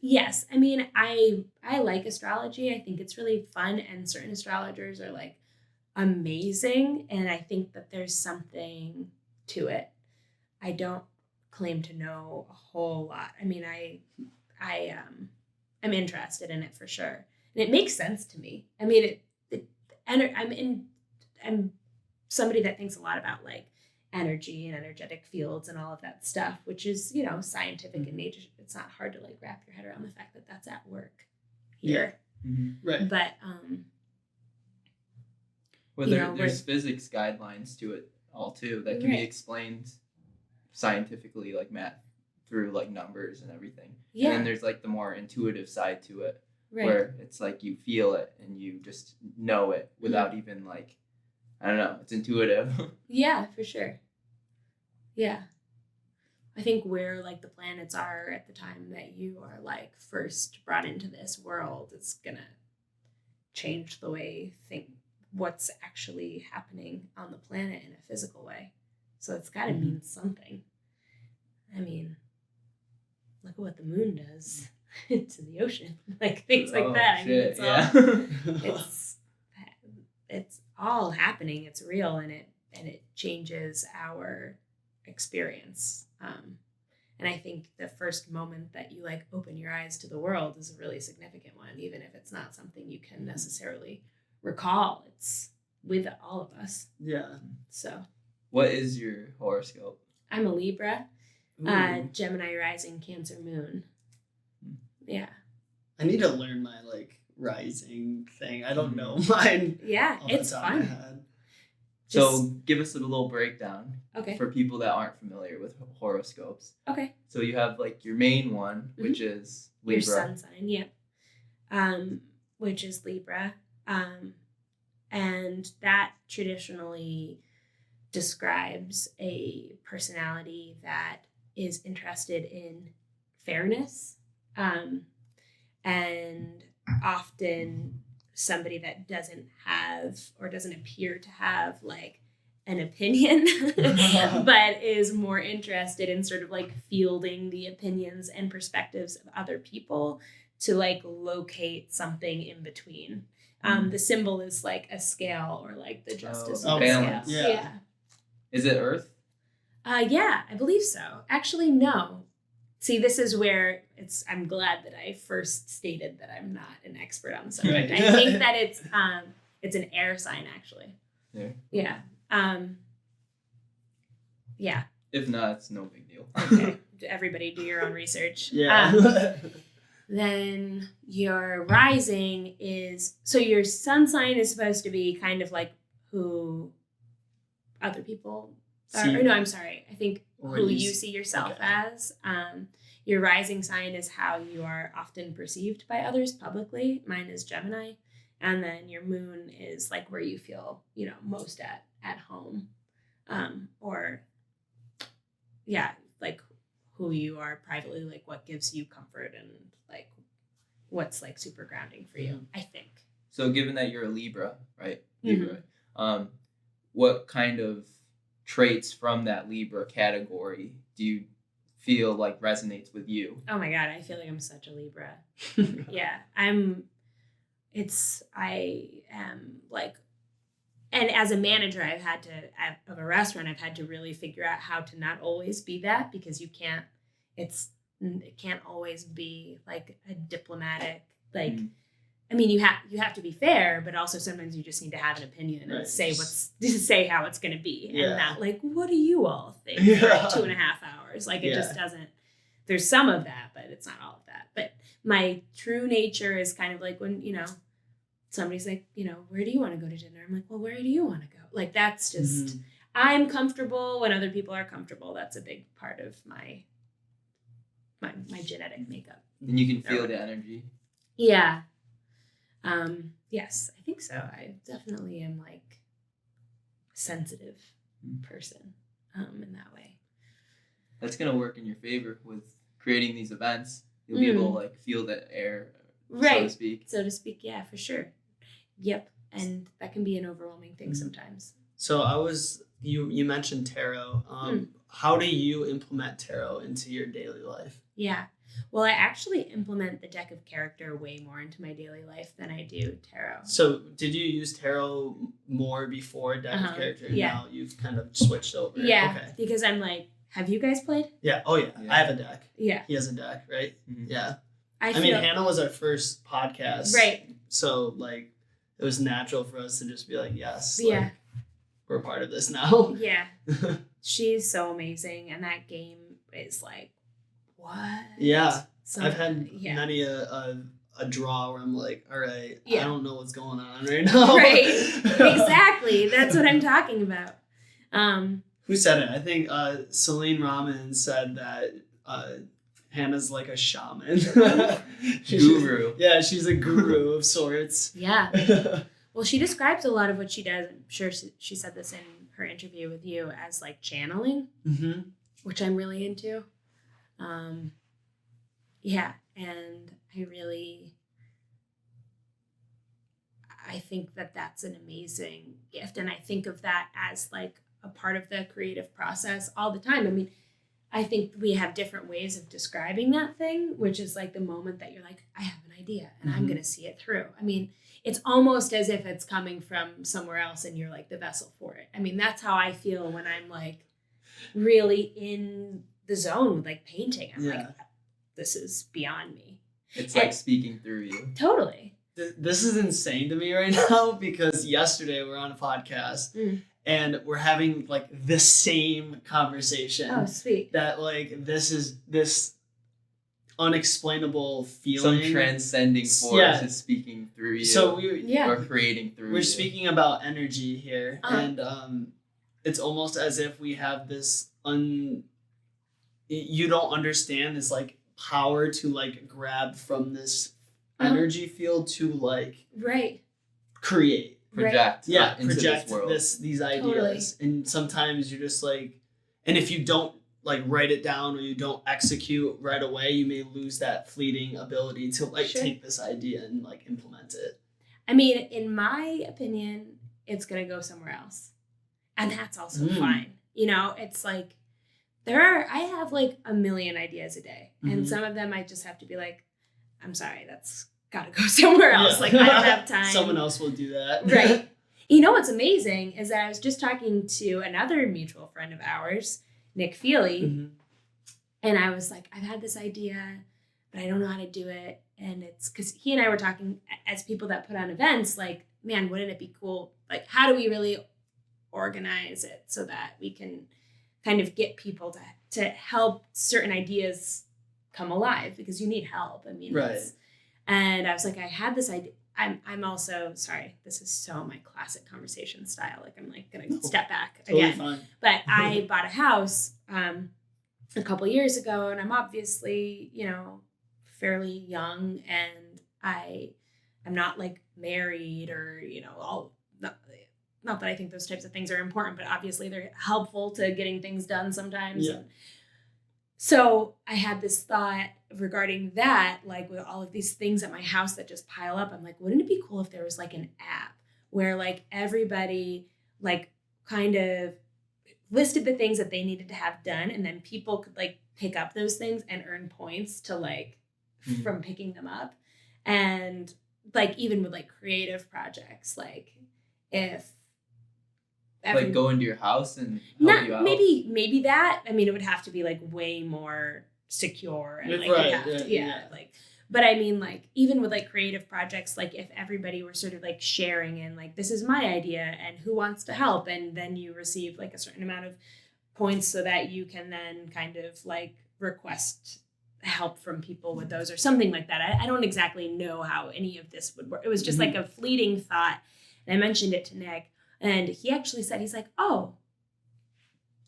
Yes. I mean, I like astrology. I think it's really fun, and certain astrologers are like amazing, and I think that there's something to it. I don't claim to know a whole lot. I mean, I'm interested in it for sure, and it makes sense to me. I mean, I'm somebody that thinks a lot about like energy and energetic fields and all of that stuff, which is, you know, scientific in nature. It's not hard to like wrap your head around the fact that that's at work here. Yeah. Right. But well, there's physics guidelines to it all too that can be explained scientifically, like math through like numbers and everything. And then there's like the more intuitive side to it, where it's like you feel it and you just know it without even like, I don't know, it's intuitive. Yeah, for sure. Yeah. I think where like the planets are at the time that you are like first brought into this world, it's gonna change the way what's actually happening on the planet in a physical way. So it's got to mean something. I mean, look at what the moon does to the ocean, like things like that. I mean, it's all it's all happening. It's real, and it changes our experience. And I think the first moment that you like open your eyes to the world is a really significant one, even if it's not something you can necessarily recall. It's with all of us. Yeah. So. What is your horoscope? I'm a Libra, Gemini rising, Cancer moon. Yeah. I need to learn my like rising thing. I don't know mine. Yeah, it's fun. So give us a little breakdown for people that aren't familiar with horoscopes. Okay. So you have like your main one, which is Libra. Your sun sign, which is Libra. And that traditionally describes a personality that is interested in fairness, and often somebody that doesn't have or doesn't appear to have like an opinion, but is more interested in sort of like fielding the opinions and perspectives of other people to like locate something in between. The symbol is like a scale or like the justice of the scale. Yeah. Is it Earth? Yeah, I believe so. Actually, no. See, this is where I'm glad that I first stated that I'm not an expert on the subject. Right. I think that it's an air sign, actually. Yeah. Yeah. If not, it's no big deal. Okay. Everybody do your own research. Yeah. Then your rising so your sun sign is supposed to be kind of like who other people are. Or no, I'm sorry. I think who you see yourself as. Your rising sign is how you are often perceived by others publicly. Mine is Gemini. And then your moon is like where you feel, you know, most at home. Like who you are privately, like what gives you comfort and like what's like super grounding for you, I think. So given that you're a Libra, right? Libra, what kind of traits from that Libra category do you feel like resonates with you? Oh my God, I feel like I'm such a Libra. Yeah, I am like, and as a manager, of a restaurant, I've had to really figure out how to not always be that, because it can't always be like a diplomatic, like, I mean, you have to be fair, but also sometimes you just need to have an opinion and say how it's going to be, and not like, what do you all think for like 2.5 hours? Like it just doesn't. There's some of that, but it's not all of that. But my true nature is kind of like when, you know, somebody's like, you know, where do you want to go to dinner? I'm like, well, where do you want to go? Like that's just I'm comfortable when other people are comfortable. That's a big part of my genetic makeup. And you can feel the energy. Yeah. Yes, I think so. I definitely am like a sensitive person in that way. That's going to work in your favor with creating these events. You'll be able to like feel the air, so to speak. So to speak, yeah, for sure. Yep. And that can be an overwhelming thing sometimes. So you mentioned tarot. How do you implement tarot into your daily life? Yeah. Well, I actually implement the deck of character way more into my daily life than I do tarot. So did you use tarot more before deck of character? And now you've kind of switched over. Yeah. Okay. Because I'm like, have you guys played? Yeah. Oh, yeah. I have a deck. Yeah. He has a deck, right? Mm-hmm. Yeah. I mean, Hannah was our first podcast. Right. So, like, it was natural for us to just be like, yes. Yeah. we're part of this now. Yeah. She's so amazing. And that game is like, what? Yeah. So, I've had many a draw where I'm like, all right, I don't know what's going on right now. Right. Exactly. That's what I'm talking about. Who said it? I think Celine Rahman said that Hannah's like a shaman. Guru. Yeah, she's a guru of sorts. Yeah. Well, she describes a lot of what she does. I'm sure she said this in her interview with you as like channeling, which I'm really into. Yeah. And I think that that's an amazing gift. And I think of that as like a part of the creative process all the time. I mean, I think we have different ways of describing that thing, which is like the moment that you're like, I have an idea and I'm going to see it through. I mean, it's almost as if it's coming from somewhere else and you're like the vessel for it. I mean, that's how I feel when I'm like really in the zone with like painting. I'm like, this is beyond me. It's like speaking through you. Totally. This is insane to me right now because yesterday we were on a podcast and we're having like the same conversation. Oh, sweet. That like this unexplainable feeling. Some transcending force is speaking through you. So or creating through you. We're speaking about energy here. And it's almost as if we have this you don't understand this like power to like grab from this energy field to like create. Project. Into project this world. These ideas. Totally. And sometimes you're just like, and if you don't like write it down or you don't execute right away, you may lose that fleeting ability to like take this idea and like implement it. I mean, in my opinion, it's going to go somewhere else. And that's also fine. You know, it's like I have like a million ideas a day. And some of them I just have to be like, I'm sorry, that's got to go somewhere else. Yeah. Like, I don't have time. Someone else will do that. Right. You know what's amazing is that I was just talking to another mutual friend of ours, Nick Feely, and I was like, I've had this idea, but I don't know how to do it. And it's because he and I were talking as people that put on events, like, man, wouldn't it be cool? Like, how do we really organize it so that we can kind of get people to help certain ideas come alive, because you need help. I mean, and I was like, I had this idea. I'm also, sorry, this is so my classic conversation style. Like, I'm like going to step back again. Fine. But I bought a house a couple years ago, and I'm obviously, you know, fairly young, and I'm not like married or, you know, all, not that I think those types of things are important, but obviously they're helpful to getting things done sometimes. Yeah. So I had this thought regarding that, like with all of these things at my house that just pile up. I'm like, wouldn't it be cool if there was like an app where like everybody like kind of listed the things that they needed to have done, and then people could like pick up those things and earn points to like from picking them up. And like even with like creative projects, like if like go into your house and help you out. Maybe that. I mean, it would have to be like way more secure and like like. But I mean, like even with like creative projects, like if everybody were sort of like sharing and like, this is my idea and who wants to help, and then you receive like a certain amount of points so that you can then kind of like request help from people with those or something like that. I don't exactly know how any of this would work. It was just like a fleeting thought, and I mentioned it to Nick. And he actually said, he's like, oh,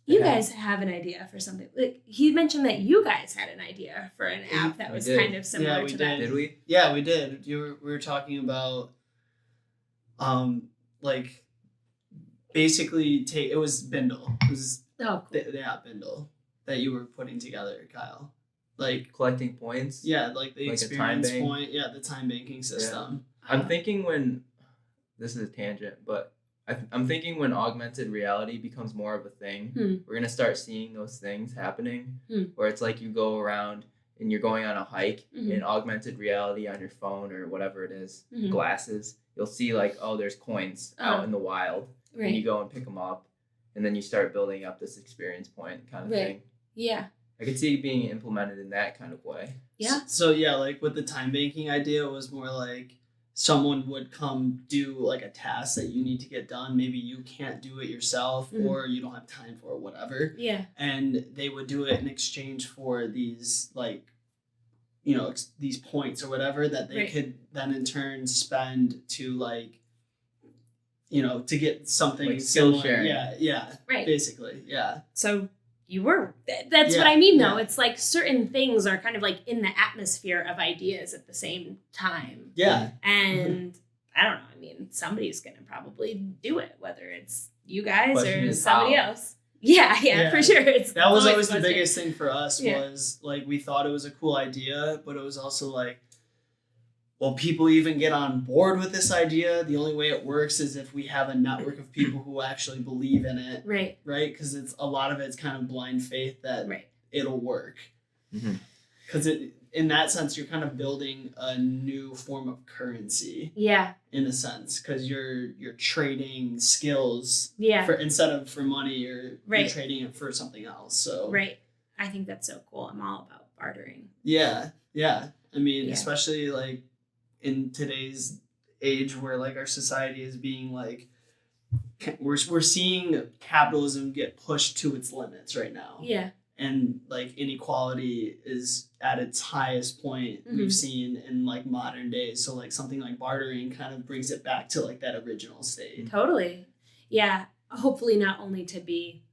you guys have an idea for something. Like he mentioned that you guys had an idea for an app that was kind of similar to that. Did we? Yeah, we did. We were talking about, like, basically it was Bindle. It was the app Bindle that you were putting together, Kyle. Like collecting points. Yeah, like the experience point. Yeah, the time banking system. Yeah. I'm thinking this is a tangent, but I'm thinking when augmented reality becomes more of a thing, we're going to start seeing those things happening where it's like you go around and you're going on a hike in augmented reality on your phone or whatever it is, glasses. You'll see like, oh, there's coins out in the wild. Right. And you go and pick them up, and then you start building up this experience point kind of thing. Yeah. I could see it being implemented in that kind of way. Yeah. So yeah, like with the time banking idea, it was more like someone would come do like a task that you need to get done. Maybe you can't do it yourself or you don't have time for it, whatever. Yeah. And they would do it in exchange for these like, you know, these points or whatever that they could then in turn spend to like, you know, to get something like skill similar. sharing. Yeah. Right. Basically. Yeah. So that's what I mean though. It's like certain things are kind of like in the atmosphere of ideas at the same time. Yeah. And I don't know. I mean, somebody's going to probably do it, whether it's you guys Question or is somebody how. else. Yeah, for sure. That was always the biggest thing for us Yeah. was like we thought it was a cool idea, but it was also like, will people even get on board with this idea? The only way it works is if we have a network of people who actually believe in it. Right. Right? Because it's a lot of it's kind of blind faith that it'll work. Because in that sense, you're kind of building a new form of currency. Yeah. In a sense, because you're trading skills. Yeah. Instead of for money, you're trading it for something else. So. Right. I think that's so cool. I'm all about bartering. Yeah. Yeah. I mean, especially like in today's age where like our society is being like we're seeing capitalism get pushed to its limits right now. Yeah. And like inequality is at its highest point we've seen in like modern days. So like something like bartering kind of brings it back to like that original state. Totally. Yeah. Hopefully not only to be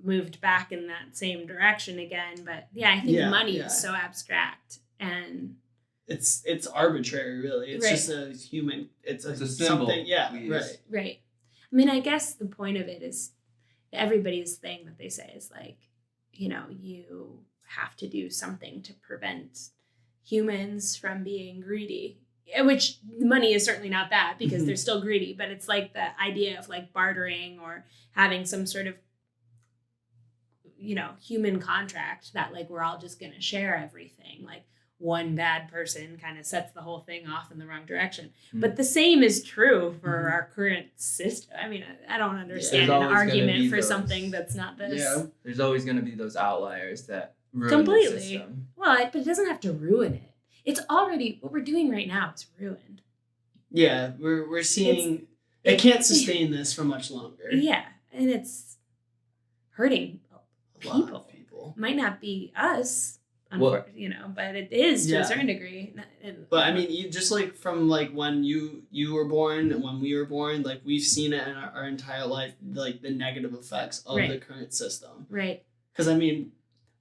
moved back in that same direction again, but I think money is so abstract and it's arbitrary, really. It's just a human. It's a symbol. Something. Yeah. Right. I mean, I guess the point of it is everybody's thing that they say is like, you know, you have to do something to prevent humans from being greedy. Which money is certainly not that because they're still greedy. But it's like the idea of like bartering or having some sort of, you know, human contract that like we're all just going to share everything. Like one bad person kind of sets the whole thing off in the wrong direction. But the same is true for our current system. I mean, I don't understand an argument for something that's not this. Yeah. There's always going to be those outliers that ruin the system. Well, but it doesn't have to ruin it. It's already, what we're doing right now is ruined. Yeah, we're seeing, it can't sustain this for much longer. Yeah, and it's hurting a lot of people. Might not be us. You know, but it is to a certain degree. But I mean, you just like from like when you were born and when we were born, like we've seen it in our entire life, like the negative effects of the current system. Right. Because I mean,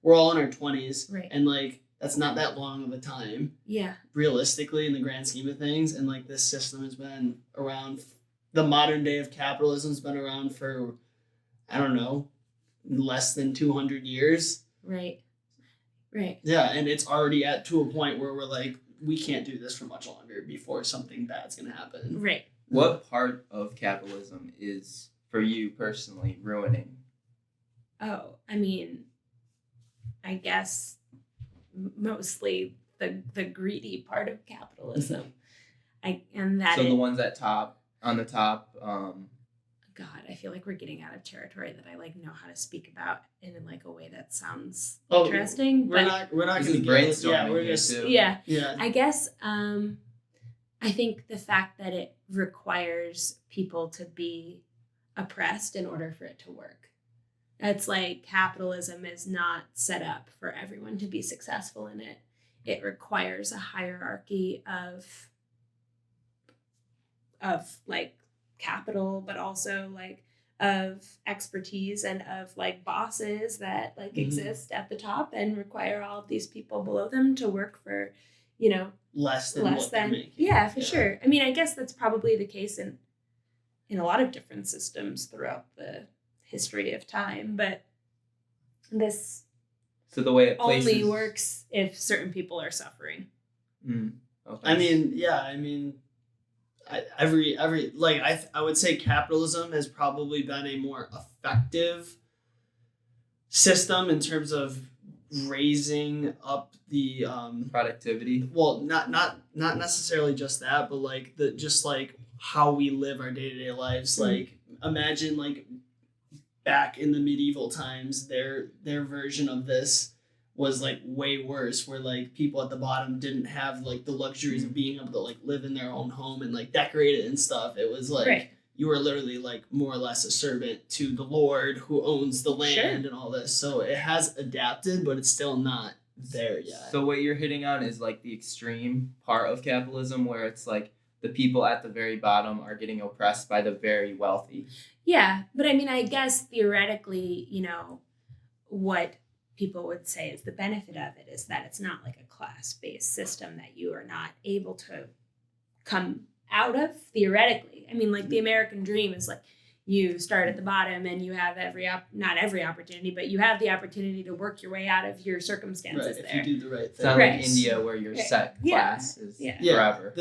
we're all in our 20s, right? And like that's not that long of a time. Yeah. Realistically, in the grand scheme of things, and like this system has been around. The modern day of capitalism has been around for, I don't know, less than 200 years. Right. Right. Yeah, and it's already to a point where we're like, we can't do this for much longer before something bad's going to happen. Right. What part of capitalism is, for you personally, ruining? Oh, I mean, I guess mostly the greedy part of capitalism. So the ones on the top. God, I feel like we're getting out of territory that I like know how to speak about in like a way that sounds Oh, interesting. We're not going to brainstorming. Yeah, we're just too. Yeah. Yeah. I guess I think the fact that it requires people to be oppressed in order for it to work. It's like capitalism is not set up for everyone to be successful in it. It requires a hierarchy of like capital, but also like of expertise and of like bosses that like exist at the top and require all of these people below them to work for, you know, less than for sure. I mean, I guess that's probably the case in a lot of different systems throughout the history of time, but this the way it only works if certain people are suffering. Okay. I mean, every like I would say capitalism has probably been a more effective system in terms of raising up the productivity. Well, not necessarily just that, but like just like how we live our day-to-day lives. Like imagine like back in the medieval times, their version of this was like way worse, where like people at the bottom didn't have like the luxuries of being able to like live in their own home and like decorate it and stuff. It was like you were literally like more or less a servant to the Lord who owns the land and all this. So it has adapted, but it's still not there yet. So what you're hitting on is like the extreme part of capitalism, where it's like the people at the very bottom are getting oppressed by the very wealthy. Yeah, but I mean, I guess theoretically, what people would say is the benefit of it is that it's not like a class-based system that you are not able to come out of theoretically. I mean, like the American dream is like you start at the bottom and you have not every opportunity, but you have the opportunity to work your way out of your circumstances if there. you do the right thing. It's not like India where your set class is forever.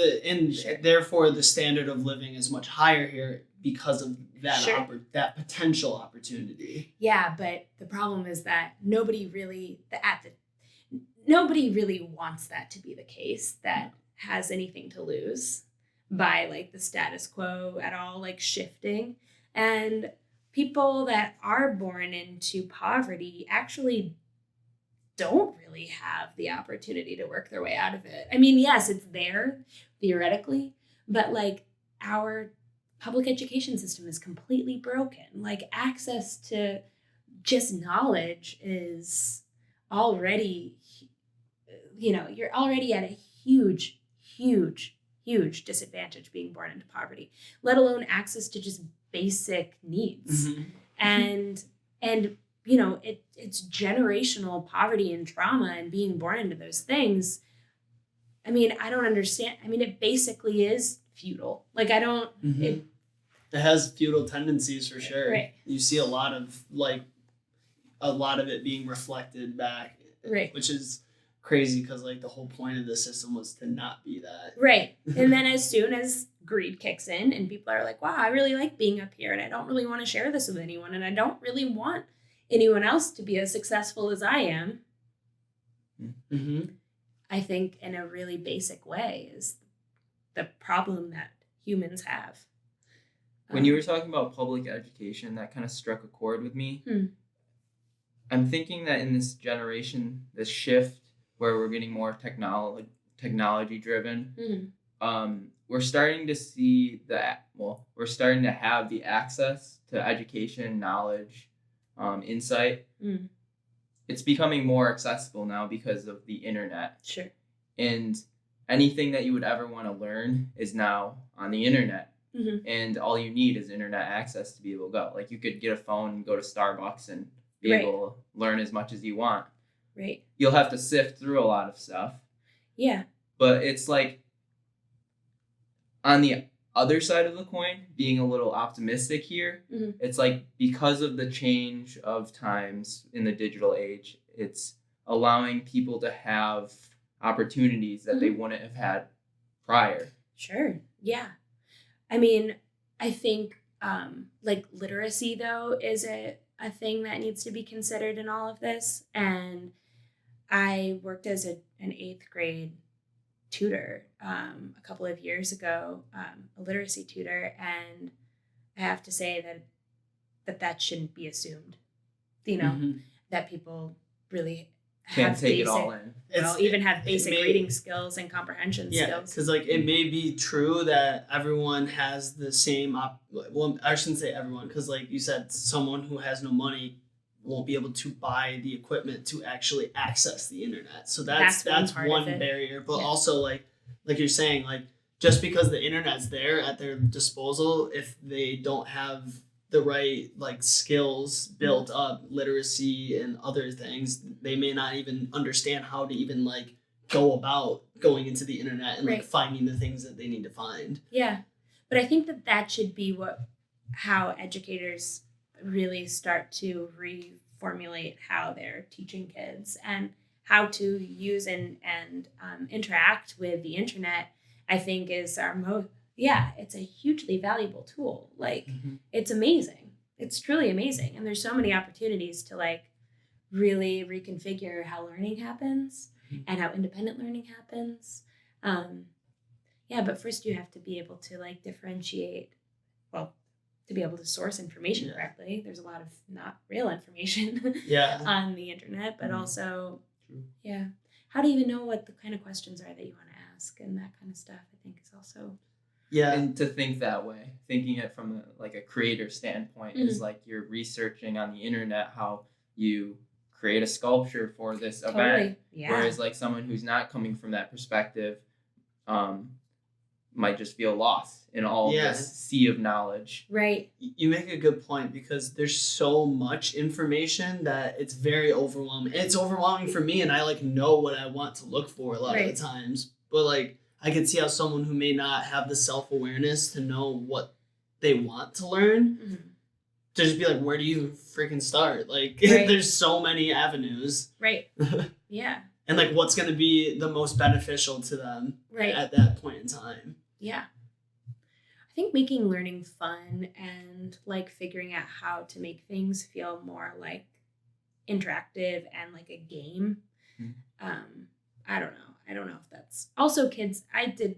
Therefore, the standard of living is much higher here because of that that potential opportunity. Yeah, but the problem is that nobody really wants that to be the case, that has anything to lose by like the status quo at all, like shifting. And people that are born into poverty actually don't really have the opportunity to work their way out of it. I mean, yes, it's there theoretically, but like our public education system is completely broken. Like access to just knowledge is already, you're already at a huge disadvantage being born into poverty, let alone access to just basic needs. Mm-hmm. And it's generational poverty and trauma and being born into those things. I mean, I don't understand. I mean, it basically is feudal. Like I don't, it has feudal tendencies for sure. Right. You see a lot of it being reflected back, which is crazy because like the whole point of the system was to not be that. Right. And then as soon as greed kicks in and people are like, wow, I really like being up here and I don't really want to share this with anyone and I don't really want anyone else to be as successful as I am. Mm-hmm. I think in a really basic way is the problem that humans have. When you were talking about public education, that kind of struck a chord with me. I'm thinking that in this generation, this shift where we're getting more technology driven, we're starting to see we're starting to have the access to education, knowledge, insight. It's becoming more accessible now because of the internet. Sure. And anything that you would ever want to learn is now on the internet. And all you need is internet access to be able to go. Like you could get a phone and go to Starbucks and be able to learn as much as you want. Right. You'll have to sift through a lot of stuff. Yeah. But it's like on the other side of the coin, being a little optimistic here, it's like because of the change of times in the digital age, it's allowing people to have opportunities that they wouldn't have had prior. Sure. Yeah. I mean, I think like literacy though is a thing that needs to be considered in all of this. And I worked as an 8th grade tutor a couple of years ago, a literacy tutor, and I have to say that shouldn't be assumed, that people really can't take it all in. Even have basic reading skills and comprehension skills. Because like it may be true that everyone has the same. Well, I shouldn't say everyone, because like you said, someone who has no money won't be able to buy the equipment to actually access the internet. So that's one barrier. But also like you're saying, like just because the internet's there at their disposal, if they don't have the right like skills built up, literacy and other things, they may not even understand how to even like go about going into the internet and like finding the things that they need to find. Yeah. But I think that should be how educators really start to reformulate how they're teaching kids and how to use and interact with the internet. I think is our it's a hugely valuable tool. Like it's amazing. It's truly amazing. And there's so many opportunities to like really reconfigure how learning happens and how independent learning happens. But first you have to be able to like differentiate, to be able to source information correctly. There's a lot of not real information on the internet, but also True. Yeah. How do you even know what the kind of questions are that you want to ask and that kind of stuff? I think is also. Yeah. And to think that way, thinking it from a creator standpoint is like you're researching on the internet how you create a sculpture for this event. Yeah. Whereas like someone who's not coming from that perspective might just feel lost in all this sea of knowledge. Right. You make a good point because there's so much information that it's very overwhelming. It's overwhelming for me, and I know what I want to look for a lot of the times. But I could see how someone who may not have the self-awareness to know what they want to learn to just be like, where do you freaking start? There's so many avenues. Right. Yeah. And what's going to be the most beneficial to them at that point in time. Yeah. I think making learning fun and figuring out how to make things feel more interactive and like a game. I don't know. I don't know if that's also kids. I did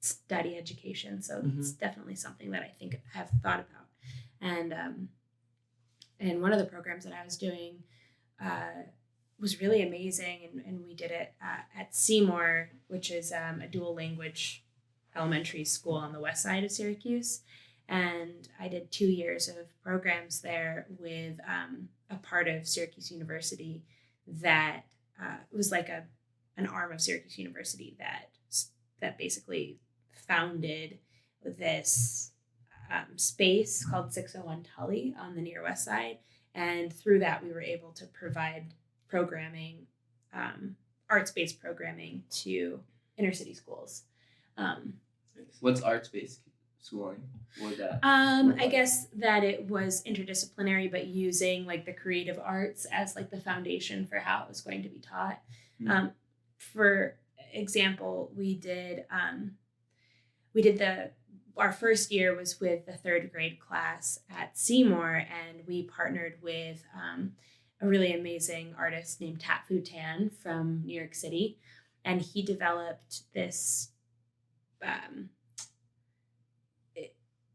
study education, so it's definitely something that I think have thought about. And one of the programs that I was doing was really amazing, and we did it at Seymour, which is a dual language elementary school on the west side of Syracuse. And I did 2 years of programs there with a part of Syracuse University that was an arm of Syracuse University that basically founded this space called 601 Tully on the near west side. And through that, we were able to provide programming, arts-based programming to inner city schools. What's arts-based schooling? What would that? I guess that it was interdisciplinary, but using the creative arts as the foundation for how it was going to be taught. For example, we did our first year was with the 3rd grade class at Seymour, and we partnered with a really amazing artist named Tat Fu Tan from New York City, and he developed this.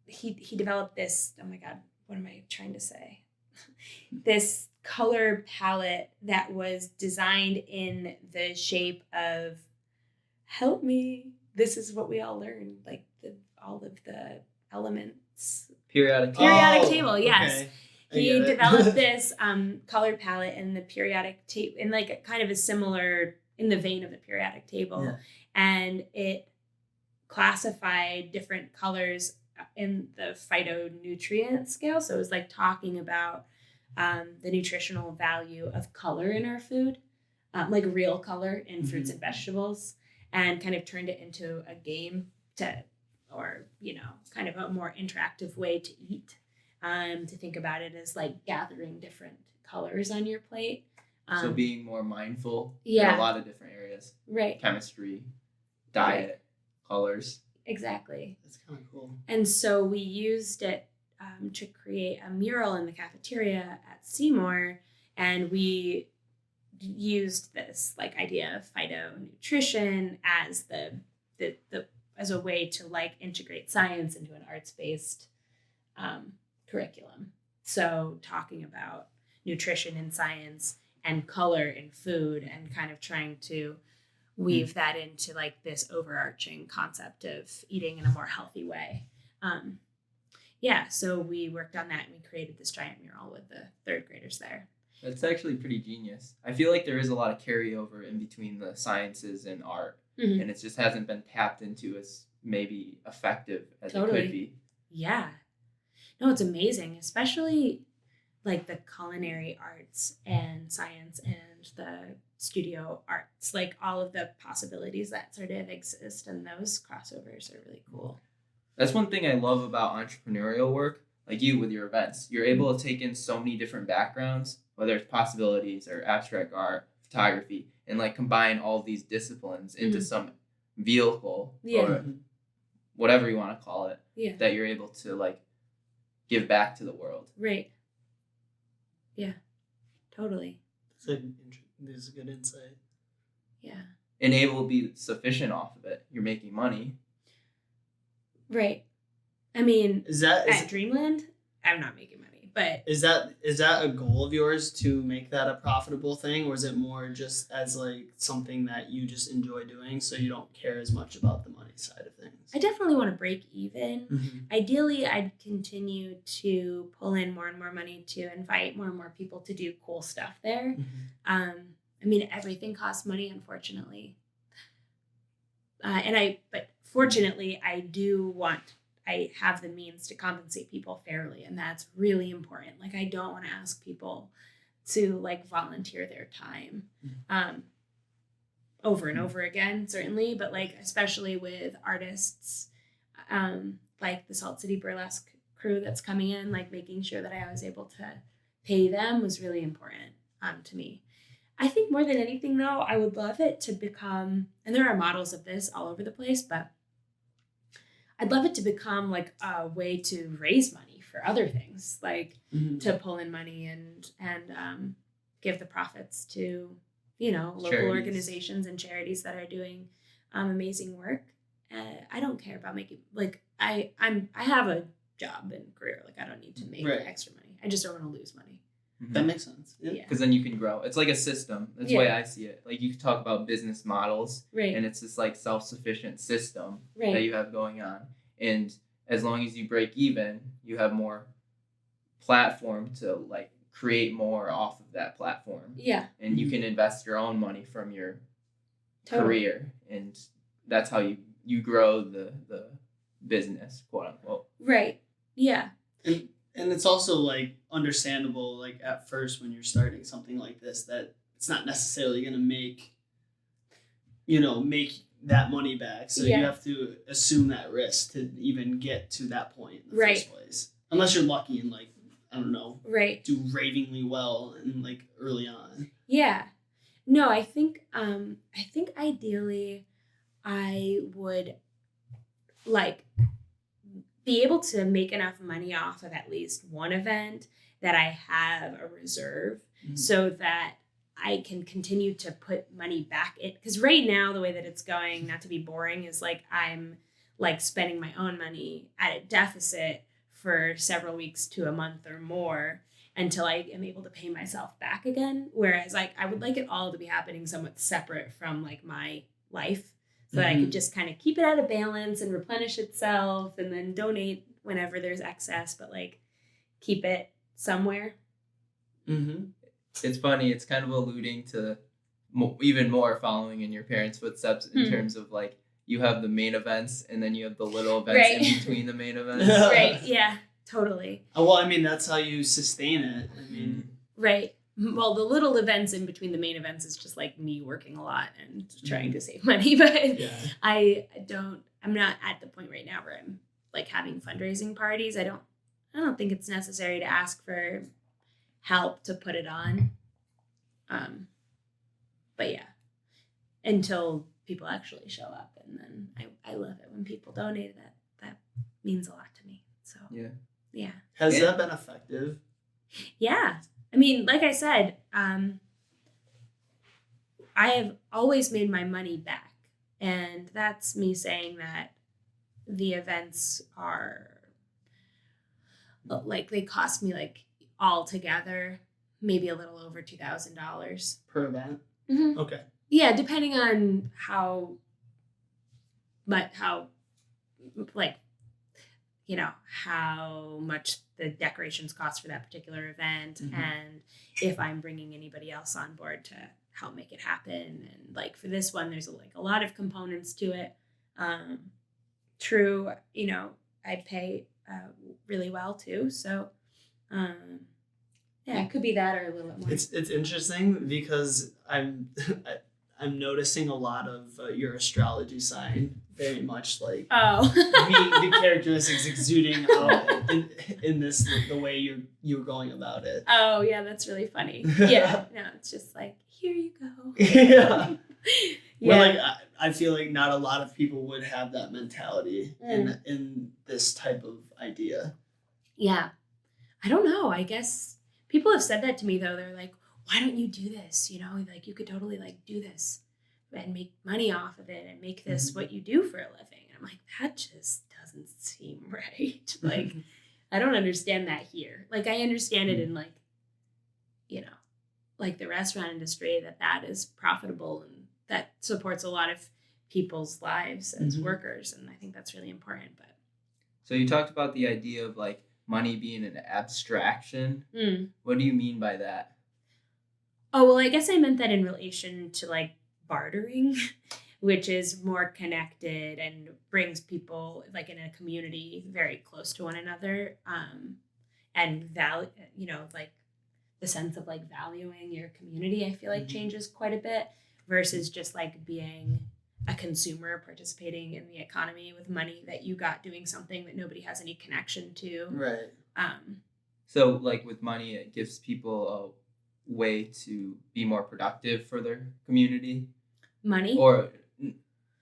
He developed this. Oh my God, what am I trying to say? This color palette that was designed in the shape of. Help me. This is what we all learned. All of the elements. Periodic table. Yes. Okay. He developed this color palette in the periodic table, in kind of a similar, in the vein of the periodic table. And it classified different colors in the phytonutrient scale. So it was talking about the nutritional value of color in our food, real color in fruits and vegetables, and kind of turned it into a game kind of a more interactive way to eat. To think about it as gathering different colors on your plate. So being more mindful in a lot of different areas. Right. Chemistry, diet, colors. Exactly. That's kind of cool. And so we used it to create a mural in the cafeteria at Seymour, and we used this idea of phytonutrition as the as a way to integrate science into an arts-based curriculum. So talking about nutrition in science and color in food, and kind of trying to weave that into this overarching concept of eating in a more healthy way. So we worked on that, and we created this giant mural with the 3rd graders there. That's actually pretty genius. I feel like there is a lot of carryover in between the sciences and art, and it just hasn't been tapped into as maybe effective as it could be. Yeah. No, it's amazing, especially the culinary arts and science and the studio arts, all of the possibilities that sort of exist, and those crossovers are really cool. That's one thing I love about entrepreneurial work, like you with your events. You're able to take in so many different backgrounds, whether it's Pastabilities or abstract art, photography, and combine all of these disciplines into some vehicle or whatever you want to call it, that you're able to give back to the world. Right. Yeah, totally. This is a good insight. Yeah. And able to be sufficient off of it. You're making money. Right. I mean, is at Dreamland, I'm not making money. But is that a goal of yours to make that a profitable thing, or is it more just as like something that you just enjoy doing, so you don't care as much about the money side of things? I definitely want to break even. Mm-hmm. Ideally, I'd continue to pull in more and more money to invite more and more people to do cool stuff there. Mm-hmm. I mean, everything costs money, unfortunately. But fortunately, I have the means to compensate people fairly, and that's really important. Like, I don't want to ask people to like volunteer their time over and over again, certainly, but like especially with artists like the Salt City Burlesque crew that's coming in, like making sure that I was able to pay them was really important to me. I think more than anything, though, I would love it to become, and there are models of this all over the place, but I'd love it to become like a way to raise money for other things, like to pull in money and give the profits to, local charities. Organizations and charities that are doing amazing work. I don't care about making, like, I have a job and career. Like, I don't need to make extra money. I just don't want to lose money. That makes sense. Yeah. Because then you can grow. It's like a system. That's the way I see it. Like, you can talk about business models, and it's this like self-sufficient system that you have going on. And as long as you break even, you have more platform to like create more off of that platform. Yeah. And you can invest your own money from your career, and that's how you grow the business, quote unquote. Right. Yeah. And it's also like understandable, like at first when you're starting something like this, that it's not necessarily going to make that money back. So you have to assume that risk to even get to that point in the first place. Unless you're lucky and like, I don't know, do ravingly well and like early on. Yeah. No, I think ideally I would like be able to make enough money off of at least one event that I have a reserve so that I can continue to put money back in. Because right now, the way that it's going, not to be boring, is like I'm like spending my own money at a deficit for several weeks to a month or more until I am able to pay myself back again. Whereas like I would like it all to be happening somewhat separate from like my life. So that I could just kind of keep it at a balance and replenish itself and then donate whenever there's excess, but like keep it somewhere. Mm-hmm. It's funny. It's kind of alluding to even more following in your parents' footsteps in terms of like you have the main events and then you have the little events in between the main events. Right. Yeah, totally. Well, I mean, that's how you sustain it. I mean, right. Well, the little events in between the main events is just like me working a lot and trying to save money, but I'm not at the point right now where I'm like having fundraising parties. I don't think it's necessary to ask for help to put it on. But yeah, until people actually show up, and then I love it when people donate. That means a lot to me. So yeah. Has that been effective? Yeah. I mean, like I said, I have always made my money back. And that's me saying that the events are, like, they cost me, like, all together, maybe a little over $2,000. Per event? Mm-hmm. Okay. Yeah, depending on how much the decorations cost for that particular event, and if I'm bringing anybody else on board to help make it happen. And like for this one, there's a lot of components to it. True, I pay really well too. So it could be that or a little bit more. It's interesting because I'm noticing a lot of your astrology sign very much like the characteristics exuding out in this the way you're going about it. Oh yeah, that's really funny. Yeah, no, it's just like here you go. Yeah. Well, like I feel like not a lot of people would have that mentality in this type of idea. Yeah, I don't know. I guess people have said that to me though. They're like, "Why don't you do this? Like you could totally like do this and make money off of it and make this what you do for a living." And I'm like, that just doesn't seem right. Like, I don't understand that here. Like, I understand it in, like, like the restaurant industry, that is profitable and that supports a lot of people's lives as workers. And I think that's really important. But so you talked about the idea of like money being an abstraction. What do you mean by that? Oh, well, I guess I meant that in relation to like bartering, which is more connected and brings people like in a community very close to one another, and value, like the sense of like valuing your community, I feel like changes quite a bit versus just like being a consumer participating in the economy with money that you got doing something that nobody has any connection to. Right. So like with money, it gives people a way to be more productive for their community. Money? Or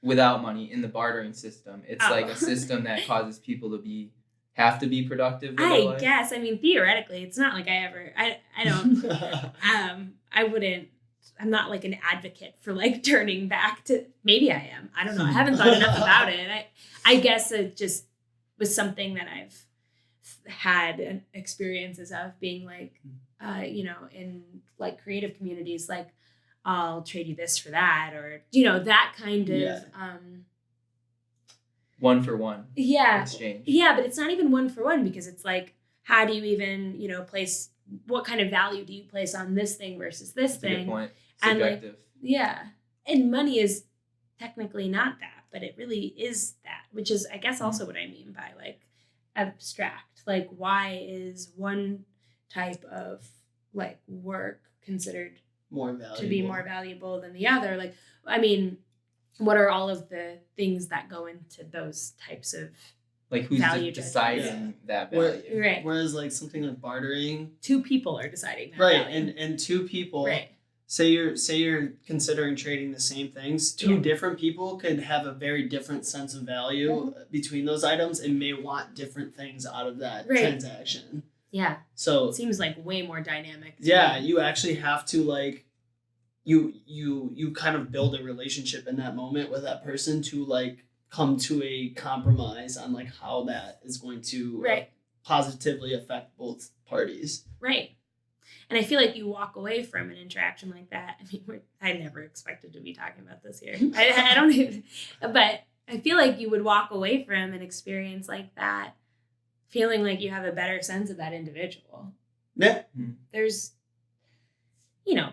without money in the bartering system. It's like a system that causes people to have to be productive. I guess. I mean, theoretically, it's not like I don't, I wouldn't, I'm not like an advocate for like turning back to, maybe I am. I don't know. I haven't thought enough about it. I guess it just was something that I've had experiences of being like, in like creative communities, like I'll trade you this for that, or, that kind of, one for one exchange. Yeah, but it's not even one for one because it's like, how do you even, place, what kind of value do you place on this thing versus this thing? That's a good point. Subjective. And and money is technically not that, but it really is that, which is, I guess, also what I mean by like abstract. Like, why is one type of like work considered more valuable to be more valuable than the other? Like, I mean, what are all of the things that go into those types of like who's deciding that value? Right. Whereas like something like bartering, two people are deciding that value. And two people, say you're considering trading the same things, two different people could have a very different sense of value between those items and may want different things out of that transaction. Yeah. So it seems like way more dynamic. You actually have to like you kind of build a relationship in that moment with that person to like come to a compromise on like how that is going to positively affect both parties. Right. And I feel like you walk away from an interaction like that. I mean, I never expected to be talking about this here. I don't even, but I feel like you would walk away from an experience like that feeling like you have a better sense of that individual. Yeah. There's,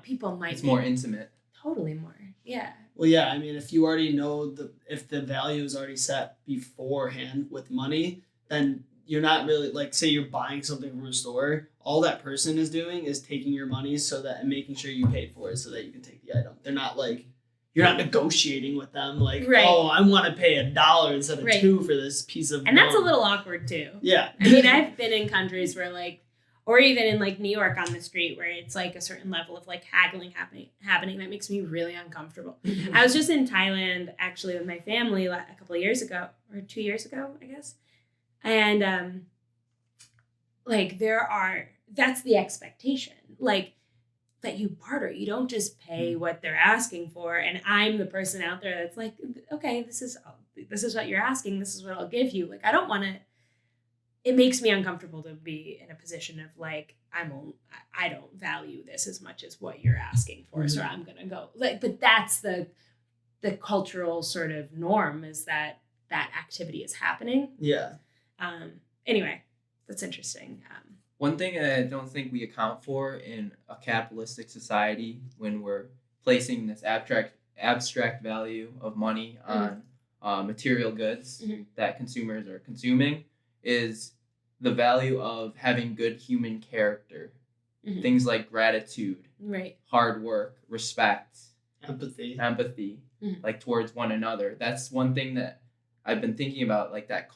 people might It's more intimate. Totally more. Yeah. Well, yeah. I mean, if you already know if the value is already set beforehand with money, then you're not really like, say you're buying something from a store. All that person is doing is taking your money and making sure you paid for it so that you can take the item. They're not like, you're not negotiating with them like, oh, I want to pay $1 instead of $2 for this piece of. And that's a little awkward too. Yeah. I mean, I've been in countries where like, or even in like New York on the street where it's like a certain level of like haggling happening that makes me really uncomfortable. I was just in Thailand actually with my family a couple of years ago, or 2 years ago, I guess. And like that's the expectation, like that you barter. You don't just pay what they're asking for. And I'm the person out there that's like, okay, this is what you're asking. This is what I'll give you. Like, I don't want to. It makes me uncomfortable to be in a position of like, I don't value this as much as what you're asking for. So I'm going to go like, but that's the cultural sort of norm, is that activity is happening. Yeah. Anyway, that's interesting. One thing that I don't think we account for in a capitalistic society when we're placing this abstract value of money on material goods that consumers are consuming is the value of having good human character. Things like gratitude, hard work, respect, empathy, like towards one another. That's one thing that I've been thinking about, like that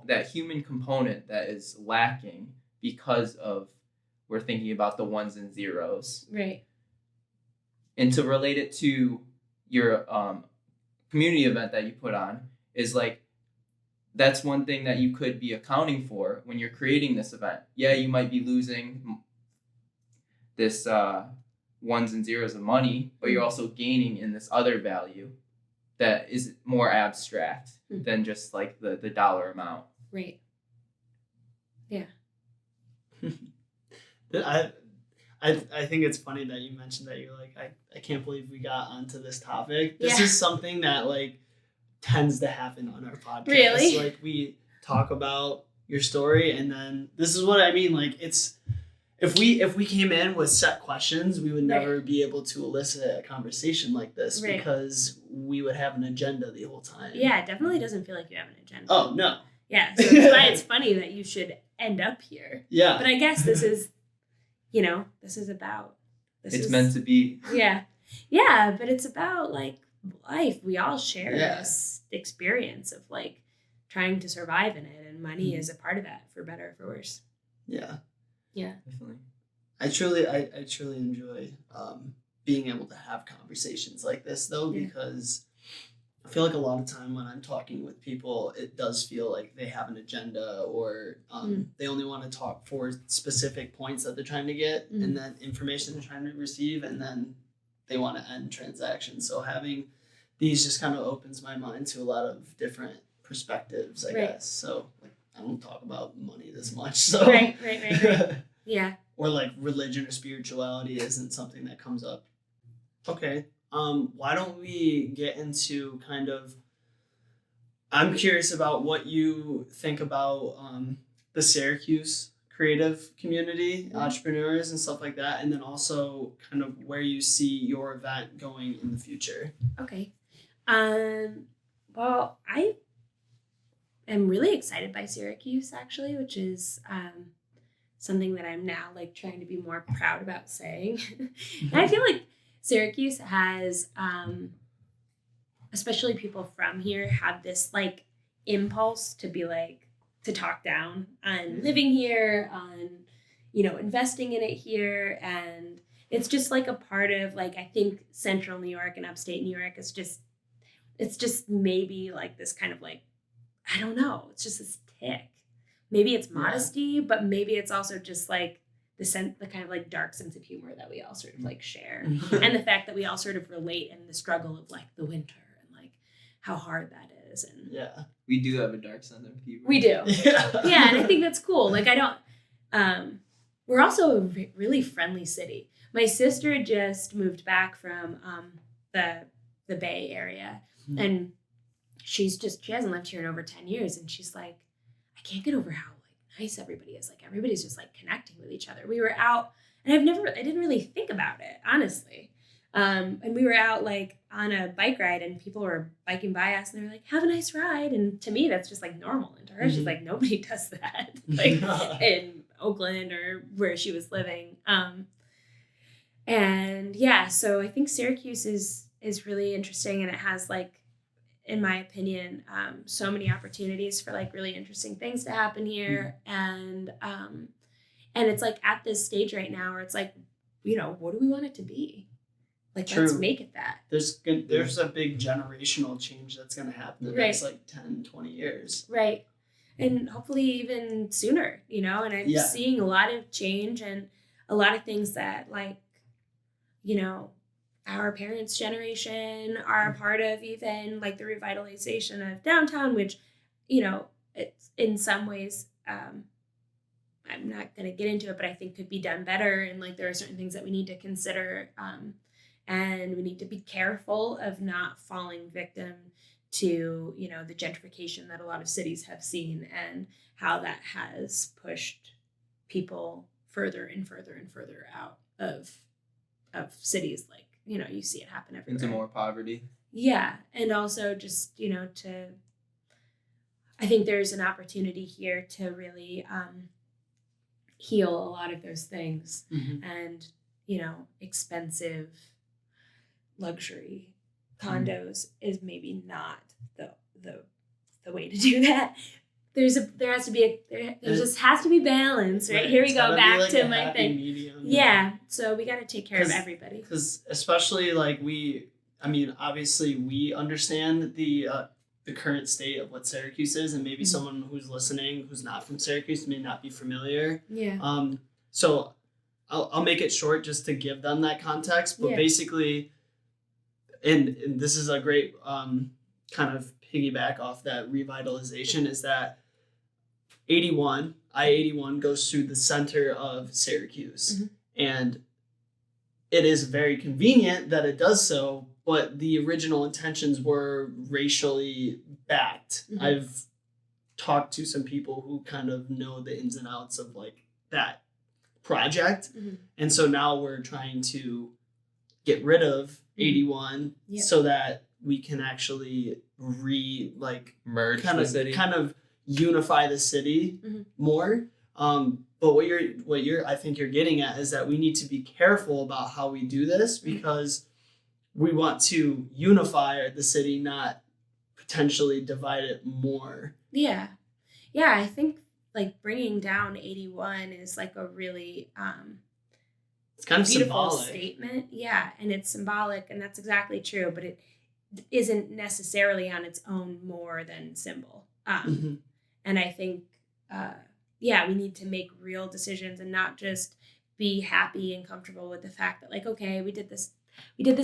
that human component that is lacking because of we're thinking about the ones and zeros. Right. And to relate it to your community event that you put on is like, that's one thing that you could be accounting for when you're creating this event. Yeah, you might be losing this ones and zeros of money, but you're also gaining in this other value that is more abstract than just like the dollar amount. Right. Yeah. I think it's funny that you mentioned that you're like, I can't believe we got onto this topic. This Yeah. is something that like tends to happen on our podcast. Really? Like we talk about your story and then this is what I mean. Like it's if we came in with set questions, we would never be able to elicit a conversation like this because we would have an agenda the whole time. Yeah, it definitely doesn't feel like you have an agenda. Oh, no. Yeah, so that's why it's funny that you should end up here. Yeah. But I guess this is, this is about... It's meant to be. Yeah. Yeah, but it's about, like, life. We all share this experience of, like, trying to survive in it, and money is a part of that, for better or for worse. Yeah. Yeah. Definitely. I truly enjoy being able to have conversations like this, though, because I feel like a lot of time when I'm talking with people, it does feel like they have an agenda or they only want to talk for specific points that they're trying to get and then information they're trying to receive, and then they want to end transactions. So having these just kind of opens my mind to a lot of different perspectives, I guess. So like, I don't talk about money this much. So Right. Yeah. Or like religion or spirituality isn't something that comes up. Okay. Why don't we get into kind of, I'm curious about what you think about the Syracuse creative community, entrepreneurs and stuff like that, and then also kind of where you see your event going in the future. Okay. Well, I am really excited by Syracuse, actually, which is something that I'm now like trying to be more proud about saying. And I feel like Syracuse has, especially people from here, have this like impulse to be like, to talk down on living here, on, investing in it here. And it's just like a part of like, I think central New York and upstate New York is just, it's just maybe like this kind of like, I don't know, it's just this tick. Maybe it's modesty, but maybe it's also just like the kind of like dark sense of humor that we all sort of like share. And the fact that we all sort of relate in the struggle of like the winter and like how hard that is. And we do have a dark sense of humor. We do. Yeah, and I think that's cool. Like we're also a really friendly city. My sister just moved back from the Bay Area, and she hasn't lived here in over 10 years, and she's like, I can't get over how like nice everybody is. Like everybody's just like connecting with each other. We were out, and I didn't really think about it, honestly. And we were out like on a bike ride, and people were biking by us, and they were like, have a nice ride. And to me, that's just like normal. And to her, she's like, nobody does that like in Oakland or where she was living. And yeah, so I think Syracuse is really interesting, and it has like, in my opinion, so many opportunities for like really interesting things to happen here. And it's like at this stage right now where it's like, what do we want it to be? Like, let's make it that. There's a big generational change that's going to happen in the next like 10, 20 years. Right. And hopefully even sooner, and I'm seeing a lot of change and a lot of things that like, our parents' generation are a part of, even like the revitalization of downtown, which, it's in some ways, I'm not going to get into it, but I think could be done better. And like, there are certain things that we need to consider, and we need to be careful of not falling victim to, the gentrification that a lot of cities have seen and how that has pushed people further and further and further out of cities. Like, you see it happen everywhere. Into more poverty. Yeah. And also just, I think there's an opportunity here to really heal a lot of those things. And, expensive luxury condos is maybe not the way to do that. There has to be balance, right? Here we go back to my thing. Medium, yeah. So we got to take care of everybody. Because especially like obviously we understand the current state of what Syracuse is, and maybe someone who's listening who's not from Syracuse may not be familiar. Yeah. So I'll make it short just to give them that context. But basically, and this is a great kind of piggyback off that revitalization, is that 81, I-81 goes through the center of Syracuse, and it is very convenient that it does so, but the original intentions were racially backed. I've talked to some people who kind of know the ins and outs of like that project, and so now we're trying to get rid of 81 so that we can actually merge kind the of city, kind of unify the city more. But what you're I think you're getting at is that we need to be careful about how we do this, because we want to unify the city, not potentially divide it more. Yeah. I think like bringing down 81 is like a really it's kind of beautiful symbolic statement. Yeah, and it's symbolic, and that's exactly true, but it isn't necessarily on its own more than symbol. And I think we need to make real decisions and not just be happy and comfortable with the fact that like, okay, we did this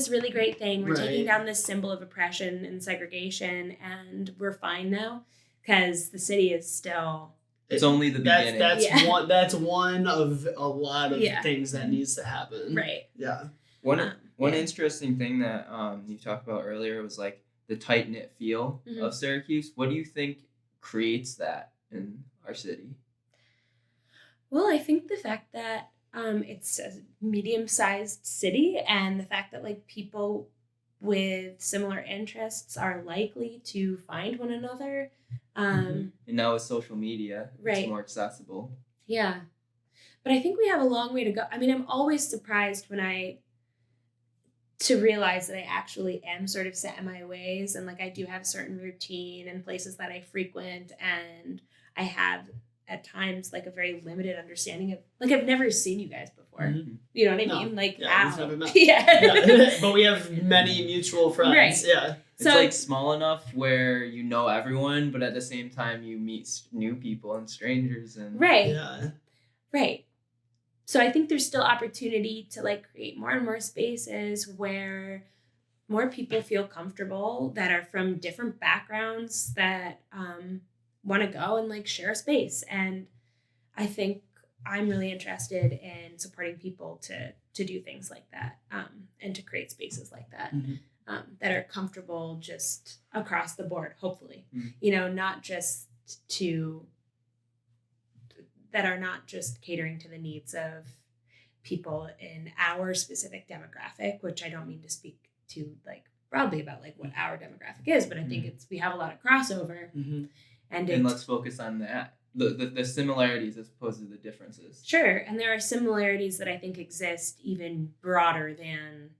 really great thing. We're taking down this symbol of oppression and segregation, and we're fine now, because the city is still. It's only the beginning. That's one of a lot of things that needs to happen. Right. Yeah. One interesting thing that you talked about earlier was like the tight knit feel of Syracuse. What do you think creates that in our city? Well, I think the fact that it's a medium-sized city, and the fact that like people with similar interests are likely to find one another. And now with social media, it's more accessible. Yeah. But I think we have a long way to go. I mean, I'm always surprised to realize that I actually am sort of set in my ways, and like I do have a certain routine and places that I frequent, and I have at times like a very limited understanding of, like, I've never seen you guys before. You know what I mean? Like, we've never met. But we have many mutual friends. Right. Yeah. It's like small enough where you know everyone, but at the same time you meet new people and strangers and Right. So I think there's still opportunity to like create more and more spaces where more people feel comfortable, that are from different backgrounds, that want to go and like share a space. And I think I'm really interested in supporting people to do things like that, and to create spaces like that. That are comfortable just across the board, hopefully. You know, that are not just catering to the needs of people in our specific demographic, which I don't mean to speak to like broadly about like what our demographic is, but I think we have a lot of crossover. And let's focus on that. The similarities as opposed to the differences. Sure. And there are similarities that I think exist even broader than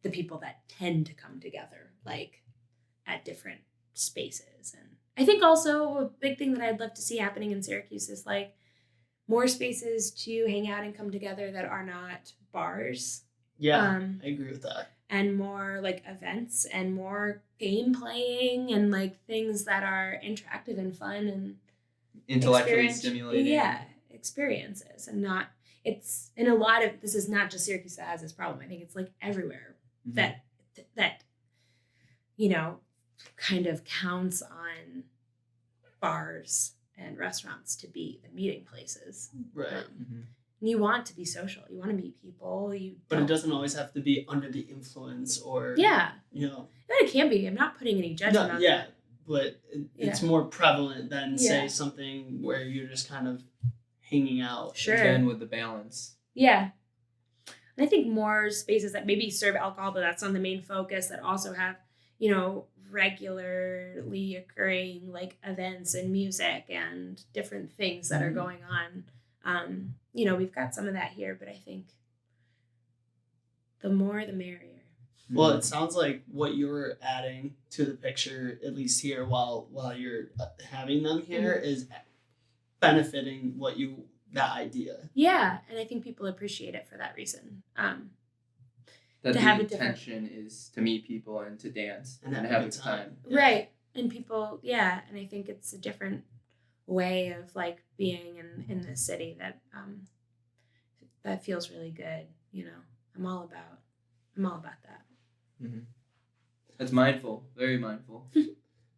the people that tend to come together, like at different spaces. And I think also a big thing that I'd love to see happening in Syracuse is like more spaces to hang out and come together that are not bars. Yeah, I agree with that. And more like events and more game playing and like things that are interactive and fun and intellectually stimulating. Yeah, experiences. And not, it's in a lot of, this is not just Syracuse that has this problem. I think it's like everywhere that you know, kind of counts on bars and restaurants to be the meeting places. Right. And you want to be social. You want to meet people. But it doesn't always have to be under the influence or... Yeah. You know. But it can be. I'm not putting any judgment on that. But it's more prevalent than, say, something where you're just kind of hanging out. Sure. Again, with the balance. Yeah. And I think more spaces that maybe serve alcohol, but that's not the main focus, that also have, you know, regularly occurring like events and music and different things that are going on. You know, we've got some of that here, but I think the more the merrier. Well, it sounds like what you're adding to the picture, at least here while you're having them here, is benefiting that idea. Yeah, and I think people appreciate it for that reason. That the intention is to meet people and to dance and have a good time. Right. And people, and I think it's a different way of like being in this city that feels really good. You know, I'm all about that. That's mindful, very mindful.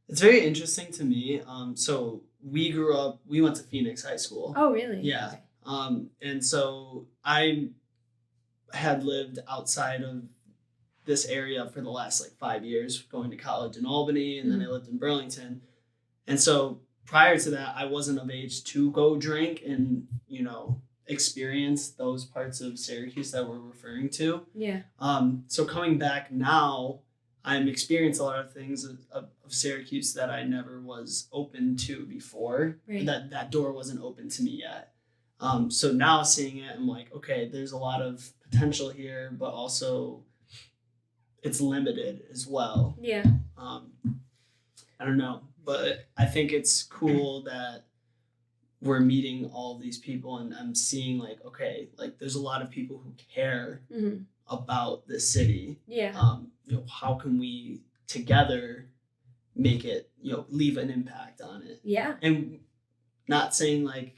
It's very interesting to me. So we went to Phoenix High School. Oh, really? Yeah. Okay. And so I had lived outside of this area for the last like 5 years, going to college in Albany, and then I lived in Burlington. And so prior to that, I wasn't of age to go drink and, experience those parts of Syracuse that we're referring to. Yeah. So coming back now, I'm experiencing a lot of things of Syracuse that I never was open to before. Right. That door wasn't open to me yet. So now seeing it, I'm like, okay, there's a lot of potential here, but also it's limited as well. Yeah. I don't know, but I think it's cool that we're meeting all these people, and I'm seeing like, okay, like there's a lot of people who care about the city. Yeah. How can we together make it, leave an impact on it? Yeah. And not saying like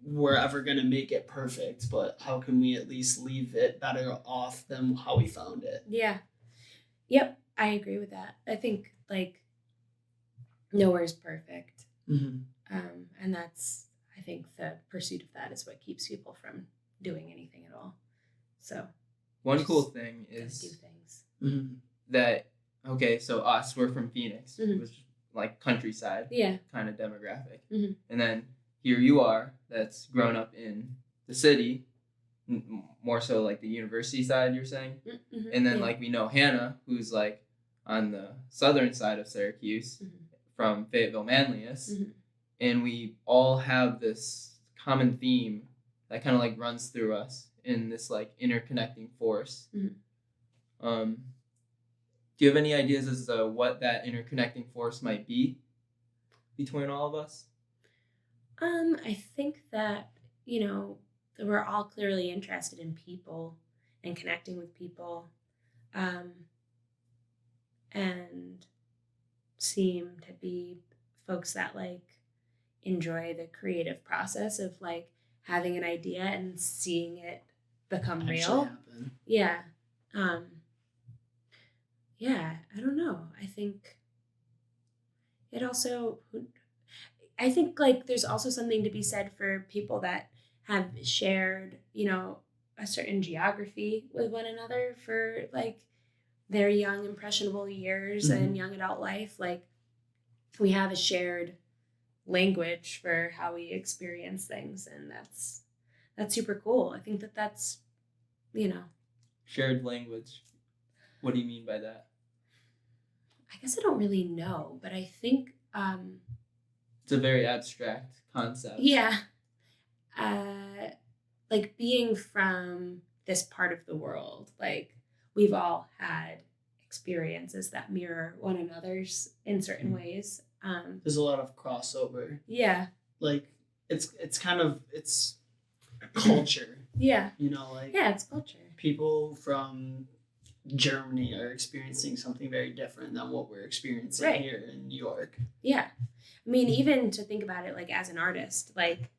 we're ever going to make it perfect, but how can we at least leave it better off than how we found it? Yeah. Yep. I agree with that. I think like nowhere's perfect. Mm-hmm. And I think the pursuit of that is what keeps people from doing anything at all. So one cool thing is do things. That, okay, so we're from Phoenix, which is like countryside kind of demographic. And then here you are, that's grown up in the city, more so like the university side, you're saying? And then like we know Hannah, who's like on the southern side of Syracuse, from Fayetteville Manlius. And we all have this common theme that kind of like runs through us in this like interconnecting force. Do you have any ideas as to what that interconnecting force might be between all of us? I think that, that we're all clearly interested in people and connecting with people, and seem to be folks that like enjoy the creative process of like having an idea and seeing it become real. Happen. Yeah. Yeah, I don't know. I think like there's also something to be said for people that have shared, a certain geography with one another for like their young impressionable years and young adult life. Like we have a shared language for how we experience things, and that's super cool. I think that's shared language. What do you mean by that? I guess I don't really know, but I think it's a very abstract concept. Yeah. Like being from this part of the world, like we've all had experiences that mirror one another's in certain ways. There's a lot of crossover. Yeah. Like it's culture. Yeah. It's culture. People from Germany are experiencing something very different than what we're experiencing here in New York. Yeah. I mean, even to think about it like as an artist, like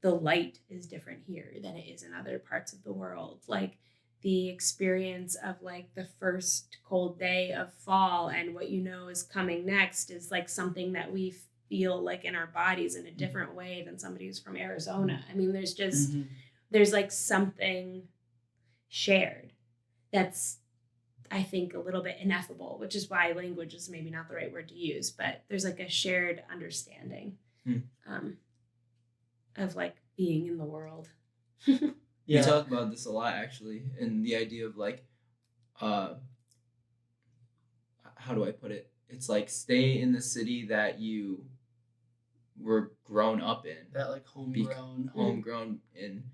the light is different here than it is in other parts of the world. Like the experience of like the first cold day of fall and what is coming next is like something that we feel like in our bodies in a different way than somebody who's from Arizona. I mean, there's just there's like something shared that's, I think, a little bit ineffable, which is why language is maybe not the right word to use, but there's like a shared understanding of like being in the world. We talk about this a lot, actually, and the idea of like, how do I put it? It's like stay in the city that you were grown up in. That like homegrown. Homegrown in,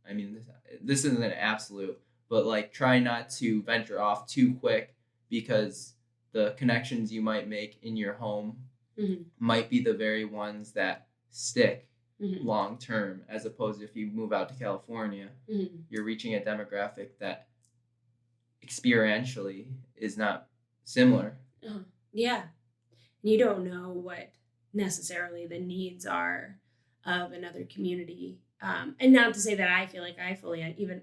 I mean, this isn't an absolute, but like try not to venture off too quick, because the connections you might make in your home might be the very ones that stick long term, as opposed to if you move out to California, you're reaching a demographic that experientially is not similar. Yeah. You don't know what necessarily the needs are of another community. And not to say that I feel like I fully even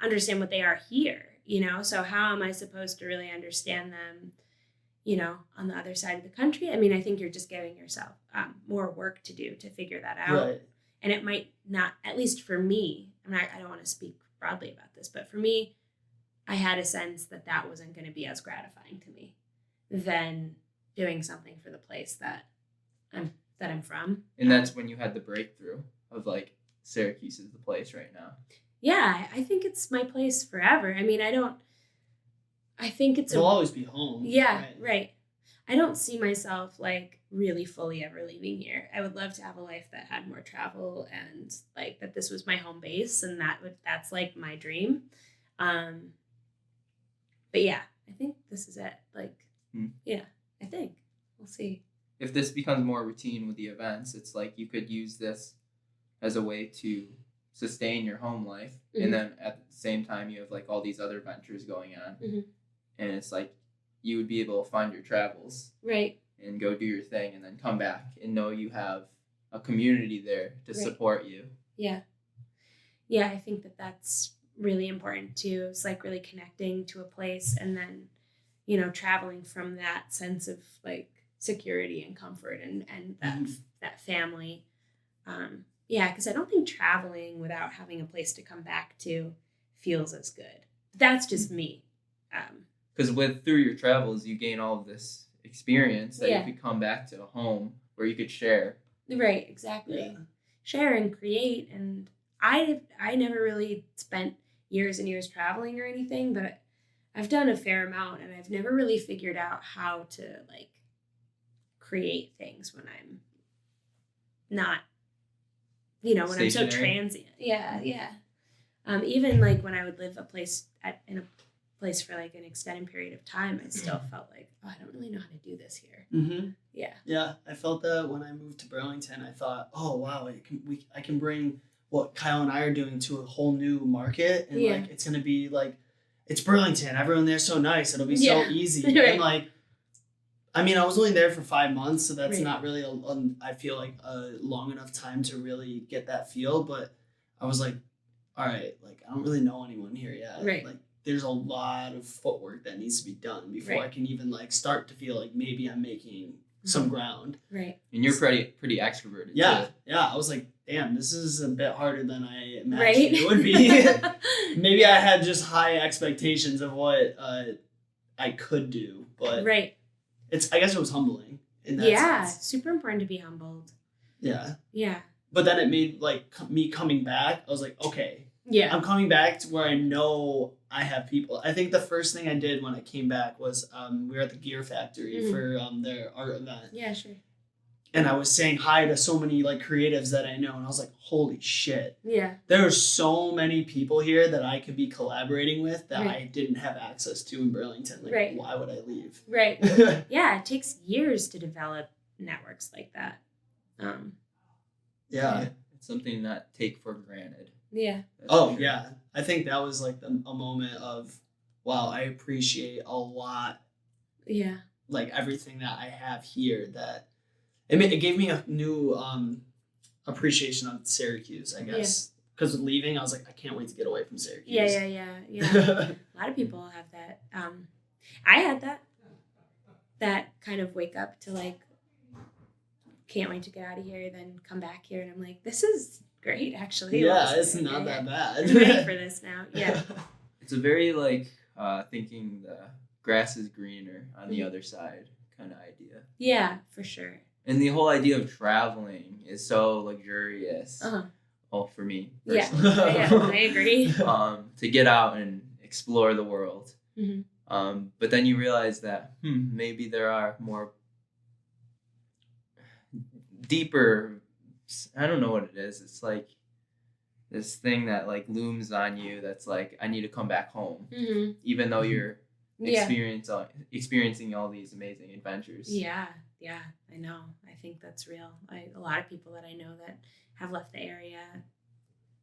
understand what they are here, so how am I supposed to really understand them, on the other side of the country. I mean, I think you're just giving yourself more work to do to figure that out. Right. And it might not, at least for me, I don't want to speak broadly about this, but for me, I had a sense that wasn't going to be as gratifying to me than doing something for the place that I'm from. And that's when you had the breakthrough of like, Syracuse is the place right now. Yeah, I think it's my place forever. I mean, I think it'll always be home. Yeah, right. I don't see myself like really fully ever leaving here. I would love to have a life that had more travel and like that this was my home base and that's like my dream. But yeah, I think this is it. Like, yeah, I think we'll see. If this becomes more routine with the events, it's like you could use this as a way to sustain your home life. And then at the same time, you have like all these other ventures going on. And it's like you would be able to fund your travels. Right. And go do your thing and then come back and know you have a community there to support you. Yeah. Yeah, I think that's really important too. It's like really connecting to a place and then, traveling from that sense of like security and comfort and that family. Yeah, because I don't think traveling without having a place to come back to feels as good. That's just me. Because through your travels, you gain all of this experience that you could come back to a home where you could share. Right, exactly. Yeah. Share and create. And I never really spent years and years traveling or anything, but I've done a fair amount and I've never really figured out how to like create things when I'm not, when I'm so transient. Yeah, yeah. Even like when I would live in a place for like an extended period of time, I still felt like, I don't really know how to do this here. Yeah. Yeah, I felt that when I moved to Burlington. I thought, oh wow, I can bring what Kyle and I are doing to a whole new market, and like it's gonna be like, it's Burlington. Everyone there's so nice. It'll be so easy. Right. And like, I mean, I was only there for 5 months, so that's not really I feel like a long enough time to really get that feel. But I was like, all right, like I don't really know anyone here yet. Right. Like there's a lot of footwork that needs to be done before I can even like start to feel like maybe I'm making some ground. Right. And you're pretty extroverted. Yeah. Too. Yeah. I was like, damn, this is a bit harder than I imagined it would be. Maybe I had just high expectations of what I could do, but I guess it was humbling in that sense. Super important to be humbled. Yeah. Yeah. But then it made like me coming back, I was like, okay. Yeah. I'm coming back to where I know I have people. I think the first thing I did when I came back was we were at the Gear Factory for their art event. Yeah, sure. And I was saying hi to so many like creatives that I know, and I was like, holy shit. Yeah. There are so many people here that I could be collaborating with that I didn't have access to in Burlington. Like, why would I leave? Right. Yeah, it takes years to develop networks like that. Yeah. It's something not take for granted. Yeah. Yeah. I think that was like a moment of, wow, I appreciate a lot. Yeah. Like everything that I have here that it gave me a new appreciation of Syracuse, I guess. Because with leaving, I was like, I can't wait to get away from Syracuse. Yeah. A lot of people have that. I had that kind of wake up to like, can't wait to get out of here, then come back here, and I'm like, this is great, actually. Yeah, it's not that bad. I'm ready for this now. Yeah. It's a very like thinking the grass is greener on the other side kind of idea. Yeah, for sure. And the whole idea of traveling is so luxurious. Well, for me personally. Yeah, I agree. To get out and explore the world. But then you realize that maybe there are more deeper, I don't know what it is. It's like this thing that like looms on you that's like, I need to come back home. Even though you're experiencing all these amazing adventures. Yeah, I know. I think that's real. A lot of people that I know that have left the area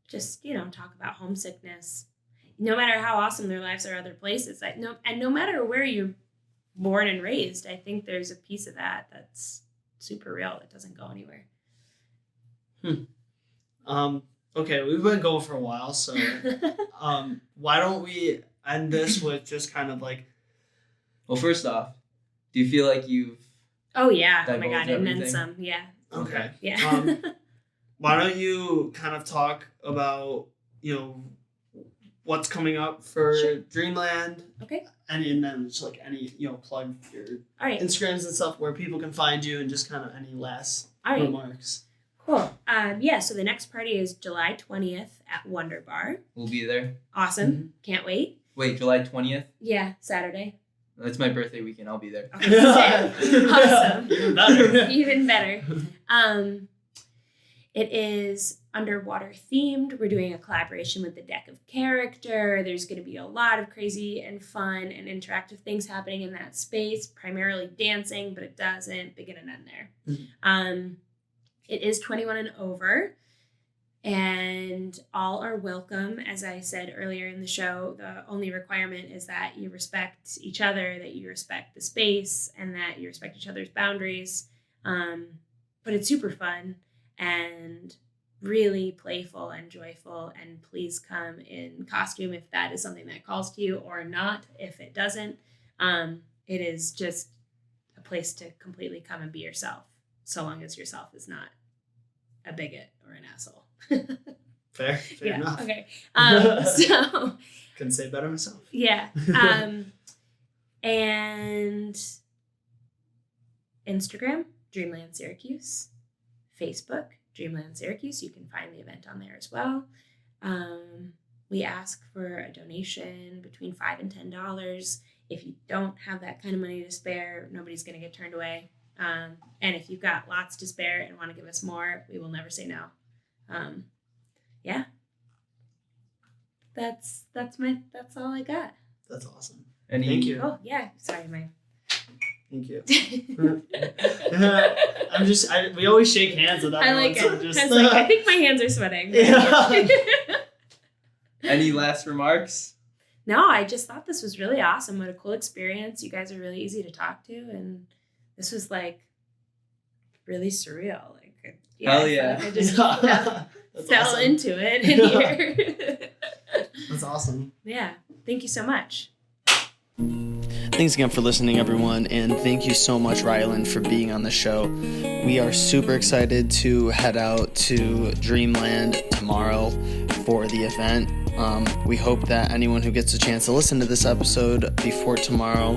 just, talk about homesickness. No matter how awesome their lives are other places. No matter where you're born and raised, I think there's a piece of that that's super real. It doesn't go anywhere. Okay, we've been going for a while, so why don't we end this with just kind of like... Well, first off, Do you feel like you've? Oh yeah! Oh my divulged god! And then everything? some. Yeah. Okay. Yeah. Why don't you kind of talk about, what's coming up for Sure. Dreamland? Okay. And then just like any, plug your All right. Instagrams and stuff where people can find you, and just kind of any last All right. remarks. Cool. So the next party is July 20th at Wunderbar. We'll be there. Awesome. Mm-hmm. Can't wait. Wait, July 20th? Yeah, Saturday. That's my birthday weekend. I'll be there. Okay. Awesome. Even better. Even better. It is underwater themed. We're doing a collaboration with the Deck of Character. There's going to be a lot of crazy and fun and interactive things happening in that space, primarily dancing, but it doesn't begin and end there. Mm-hmm. It is 21 and over, and all are welcome. As I said earlier in the show, the only requirement is that you respect each other, that you respect the space, and that you respect each other's boundaries. But it's super fun and really playful and joyful, and please come in costume if that is something that calls to you, or not if it doesn't. It is just a place to completely come and be yourself, so long as yourself is not a bigot or an asshole. Fair Yeah, enough. okay. So Couldn't say it better myself. yeah. And Instagram, Dreamland Syracuse. Facebook, Dreamland Syracuse. You can find the event on there as well. We ask for a donation between $5 and $10. If you don't have that kind of money to spare, nobody's going to get turned away. And if you've got lots to spare and want to give us more, we will never say no. Yeah. That's all I got. That's awesome. Thank you. Oh yeah. Sorry, Thank you. We always shake hands with that. I like it. So just, I was like, I think my hands are sweating. Yeah. Any last remarks? No, I just thought this was really awesome. What a cool experience. You guys are really easy to talk to, and this was like really surreal. Like, Hell yeah. I just That's fell awesome. into it in here. That's awesome. Yeah. Thank you so much. Thanks again for listening, everyone, and thank you so much, Ryland, for being on the show. We are super excited to head out to Dreamland tomorrow for the event. We hope that anyone who gets a chance to listen to this episode before tomorrow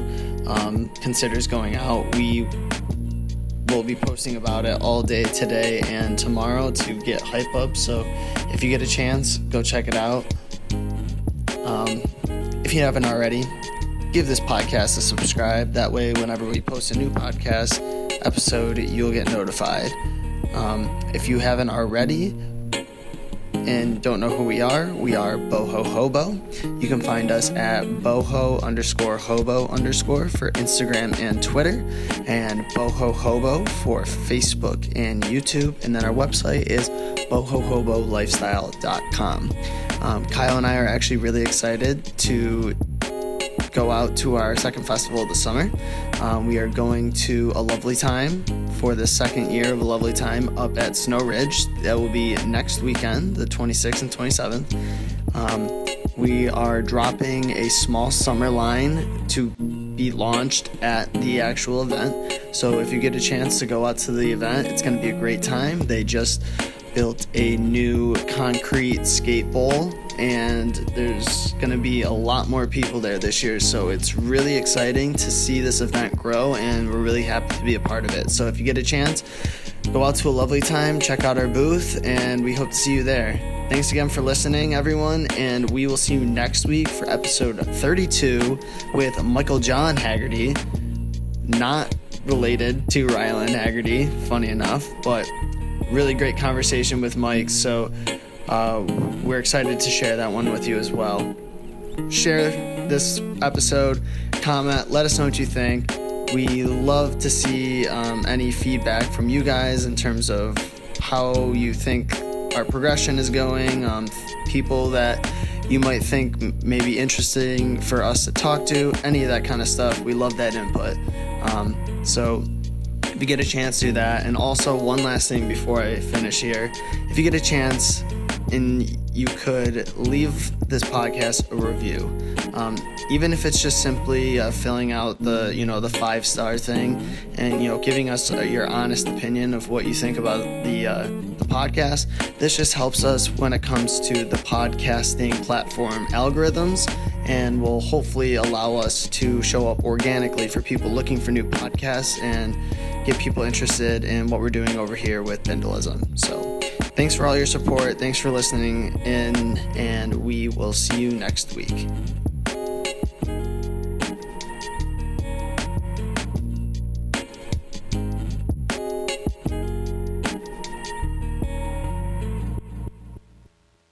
considers going out. We will be posting about it all day today and tomorrow to get hype up, so if you get a chance, go check it out. If you haven't already, give this podcast a subscribe. That way, whenever we post a new podcast episode, you'll get notified. If you haven't already and don't know who we are Boho Hobo. You can find us at boho_hobo_ for Instagram and Twitter, and Boho Hobo for Facebook and YouTube. And then our website is bohohobolifestyle.com. Kyle and I are actually really excited to go out to our second festival of the summer. We are going to A Lovely Time for the second year of A Lovely Time up at Snow Ridge. That will be next weekend, the 26th and 27th. We are dropping a small summer line to be launched at the actual event. So if you get a chance to go out to the event, it's going to be a great time. They just built a new concrete skate bowl, and there's going to be a lot more people there this year, so it's really exciting to see this event grow, and we're really happy to be a part of it. So if you get a chance, go out to A Lovely Time, check out our booth, and we hope to see you there. Thanks again for listening, everyone, and we will see you next week for episode 32 with Michael John Heagerty, not related to Ryland Heagerty, funny enough, but really great conversation with Mike, so we're excited to share that one with you as well. Share this episode, comment, let us know what you think. We love to see any feedback from you guys in terms of how you think our progression is going, people that you might think may be interesting for us to talk to, any of that kind of stuff. We love that input. So if you get a chance, do that. And also, one last thing before I finish here, if you get a chance and you could leave this podcast a review. Even if it's just simply filling out the 5-star thing and giving us your honest opinion of what you think about the podcast. This just helps us when it comes to the podcasting platform algorithms, and will hopefully allow us to show up organically for people looking for new podcasts and get people interested in what we're doing over here with Bindlism. So thanks for all your support. Thanks for listening in, and we will see you next week.